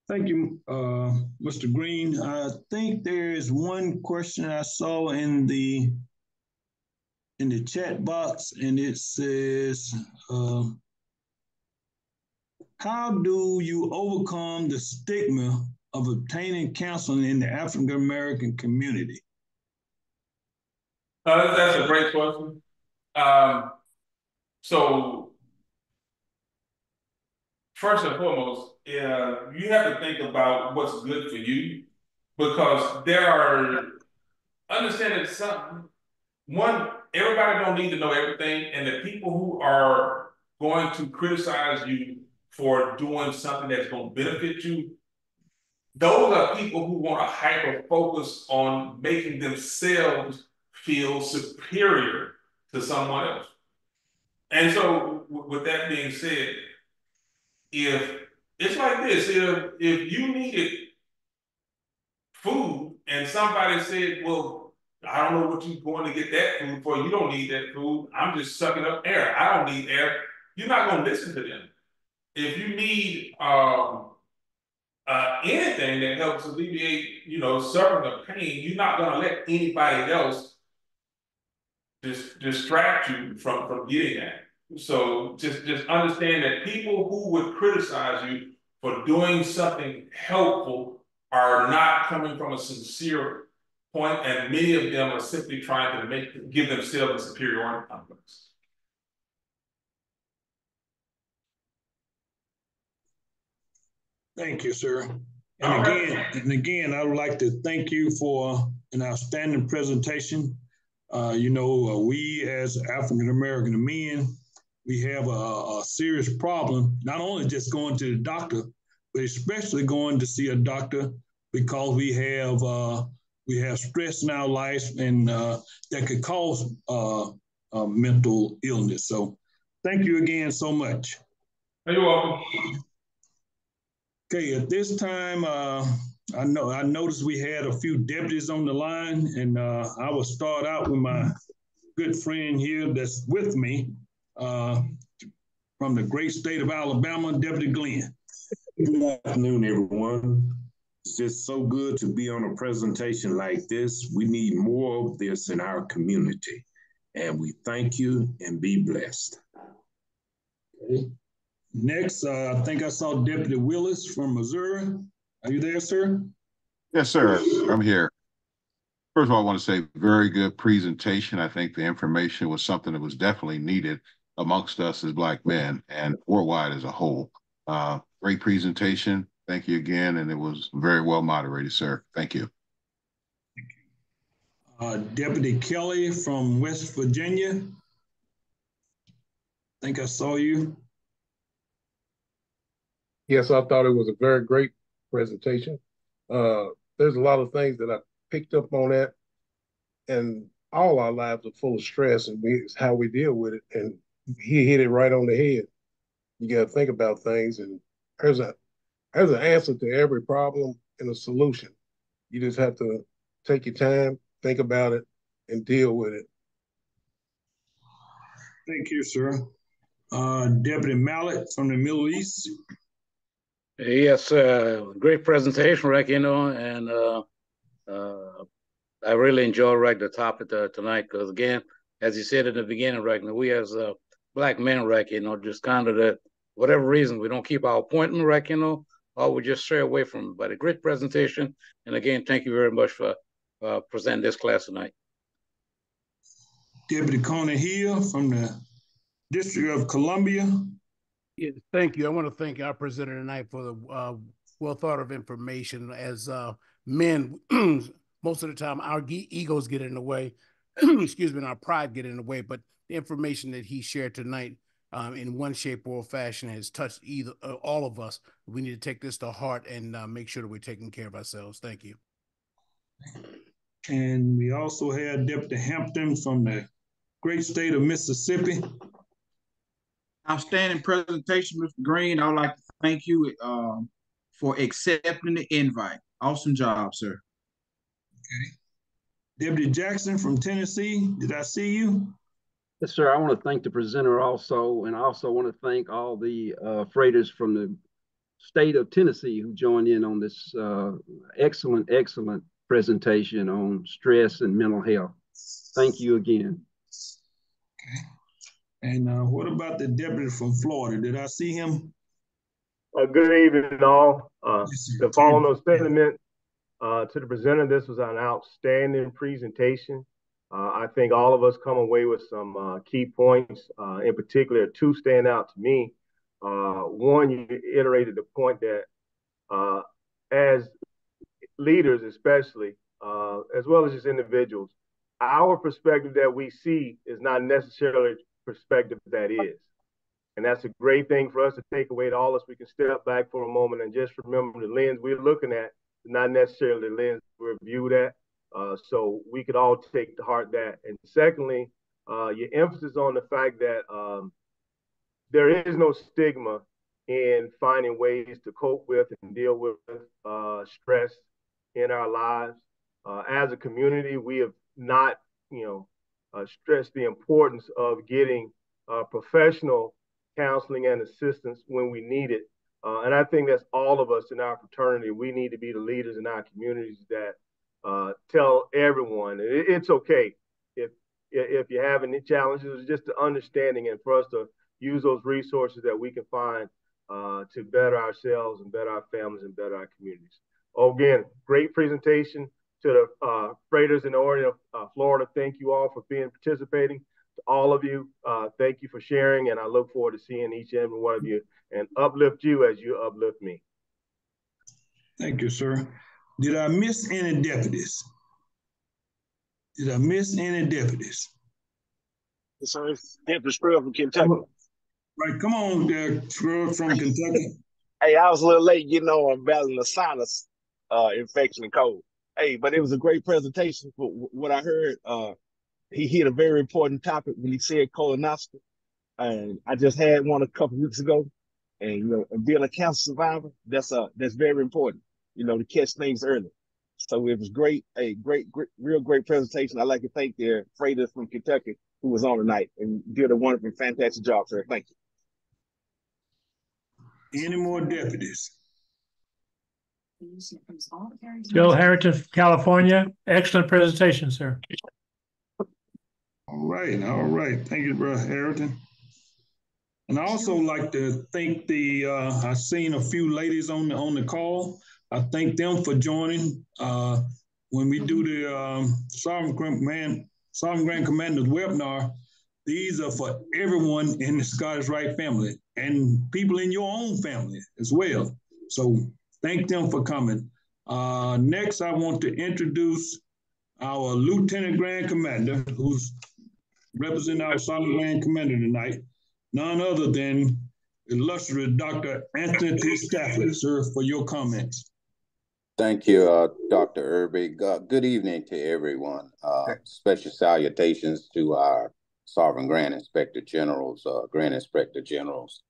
Thank you, Mr. Green. I think there is one question I saw in the chat box, and it says, how do you overcome the stigma of obtaining counseling in the African American community? That's a great question. So first and foremost, you have to think about what's good for you, because understanding something, everybody don't need to know everything, and the people who are going to criticize you for doing something that's going to benefit you, those are people who want to hyper focus on making themselves feel superior to someone else. And so with that being said, if it's like this, if you needed food and somebody said, well, I don't know what you're going to get that food for, you don't need that food, I'm just sucking up air, I don't need air, you're not going to listen to them. If you need anything that helps alleviate, suffering of pain, you're not going to let anybody else distract you from getting that. So just understand that people who would criticize you for doing something helpful are not coming from a sincere point, and many of them are simply trying to give themselves a superiority complex. Thank you, sir. And again, I would like to thank you for an outstanding presentation. We as African American men, we have a serious problem, not only just going to the doctor, but especially going to see a doctor, because we have stress in our life, and that could cause mental illness. So thank you again so much. You're welcome. Okay, at this time, I noticed we had a few deputies on the line, and I will start out with my good friend here that's with me from the great state of Alabama, Deputy Glenn. Good afternoon, everyone. It's just so good to be on a presentation like this. We need more of this in our community, and we thank you and be blessed. Okay. Next, I think I saw Deputy Willis from Missouri. Are you there, sir? Yes, sir. I'm here. First of all, I want to say very good presentation. I think the information was something that was definitely needed amongst us as Black men and worldwide as a whole. Great presentation. Thank you again. And it was very well moderated, sir. Thank you. Deputy Kelly from West Virginia. I think I saw you. Yes, I thought it was a very great presentation. There's a lot of things that I picked up on that, and all our lives are full of stress, and it's how we deal with it. And he hit it right on the head. You got to think about things, and there's an answer to every problem and a solution. You just have to take your time think about it, and deal with it. Thank you, sir. Deputy Mallett from the Middle East. Yes, great presentation, Rick, and I really enjoyed, Rick, the topic tonight, because again, as you said in the beginning, Rick, we as Black men, Rick, just kind of that, whatever reason, we don't keep our appointment, Rick, or we just stray away from it. But a great presentation, and again, thank you very much for presenting this class tonight. Deputy Coney Hill from the District of Columbia. Yeah, thank you. I want to thank our presenter tonight for the well thought of information. As men, most of the time our egos get in the way, excuse me, and our pride get in the way. But the information that he shared tonight, in one shape or fashion, has touched all of us. We need to take this to heart and make sure that we're taking care of ourselves. Thank you. And we also had Deputy Hampton from the great state of Mississippi. Outstanding presentation, Mr. Green. I would like to thank you for accepting the invite. Awesome job, sir. Okay. Deputy Jackson from Tennessee, did I see you? Yes, sir. I want to thank the presenter also, and I also want to thank all the freighters from the state of Tennessee who joined in on this excellent presentation on stress and mental health. Thank you again. Okay. And what about the deputy from Florida? Did I see him? Good evening, all. To follow those sentiments to the presenter, this was an outstanding presentation. I think all of us come away with some key points. In particular, two stand out to me. One, you iterated the point that as leaders, especially, as well as just individuals, our perspective that we see is not necessarily perspective that is. And that's a great thing for us to take away to all of us. We can step back for a moment and just remember the lens we're looking at is not necessarily the lens we're viewed at. So we could all take to heart that. And secondly, your emphasis on the fact that there is no stigma in finding ways to cope with and deal with stress in our lives. As a community, we have not, stressed the importance of getting professional counseling and assistance when we need it. And I think that's all of us in our fraternity. We need to be the leaders in our communities that tell everyone it's okay if you have any challenges. It's just the understanding and for us to use those resources that we can find to better ourselves and better our families and better our communities. Again, great presentation. To the freighters in the area of Florida, thank you all for participating. To all of you, thank you for sharing, and I look forward to seeing each and every one of you and uplift you as you uplift me. Thank you, sir. Did I miss any deputies? Did I miss any deputies? Yes, sir. Deputy Scrub from Kentucky. Right, come on there, Scrub from Kentucky. Hey, I was a little late getting on. I'm battling a sinus infection and cold. Hey, but it was a great presentation. For what I heard, he hit a very important topic when he said colonoscopy. And I just had one a couple weeks ago. And being a cancer survivor, that's very important. To catch things early. So it was great, real great presentation. I'd like to thank the freighter from Kentucky who was on tonight and did a wonderful, fantastic job, sir. Thank you. Any more deputies? Joe Harrington, California. Excellent presentation, sir. All right. Thank you, Brother Harrington. And I also like to thank I've seen a few ladies on the call. I thank them for joining. When we do the Sovereign Grand Commander's webinar, these are for everyone in the Scottish Rite family and people in your own family as well. So thank them for coming. Next, I want to introduce our Lieutenant Grand Commander, who's representing our Sovereign Grand Commander tonight, none other than illustrious Dr. Anthony T. Stafford, sir, for your comments. Thank you, Dr. Irby. Good evening to everyone. Special salutations to our Sovereign Grand Inspector Generals, Grand Inspector Generals,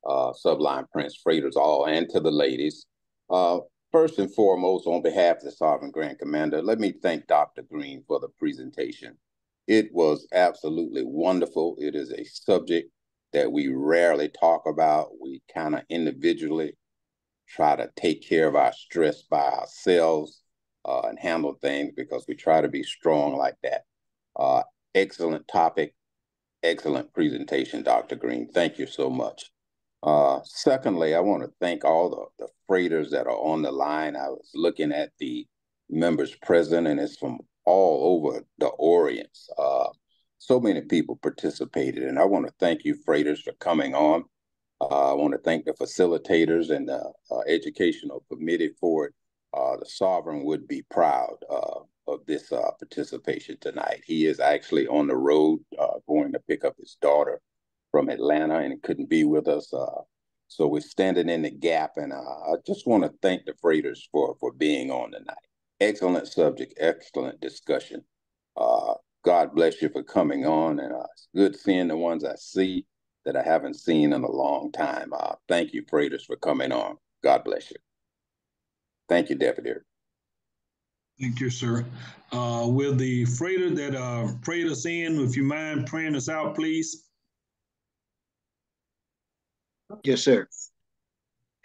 Subline Prince Freighters, all, and to the ladies. First and foremost, on behalf of the Sovereign Grand Commander, let me thank Dr. Green for the presentation. It was absolutely wonderful. It is a subject that we rarely talk about. We kind of individually try to take care of our stress by ourselves and handle things because we try to be strong like that. Excellent topic, excellent presentation, Dr. Green. Thank you so much. Secondly, I want to thank all the freighters that are on the line. I was looking at the members present, and it's from all over the Orient. So many people participated, and I want to thank you, freighters, for coming on. I want to thank the facilitators and the educational committee for it. The Sovereign would be proud of this participation tonight. He is actually on the road going to pick up his daughter from Atlanta and couldn't be with us. So we're standing in the gap, and I just want to thank the freighters for being on tonight. Excellent subject, excellent discussion. God bless you for coming on, and it's good seeing the ones I see that I haven't seen in a long time. Thank you, freighters, for coming on. God bless you. Thank you, Deputy. Thank you, sir. Will the freighter that prayed us in, if you mind praying us out, please? Yes, sir.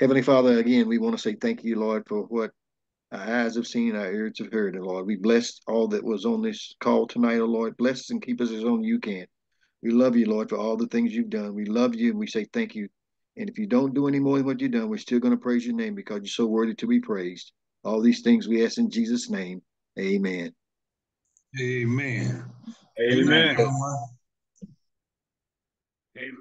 Heavenly Father, again, we want to say thank you, Lord, for what our eyes have seen, our ears have heard, Lord. We bless all that was on this call tonight, oh Lord. Bless us and keep us as only you can. We love you, Lord, for all the things you've done. We love you and we say thank you. And if you don't do any more than what you've done, we're still going to praise your name because you're so worthy to be praised. All these things we ask in Jesus' name. Amen. Amen. Amen. Amen.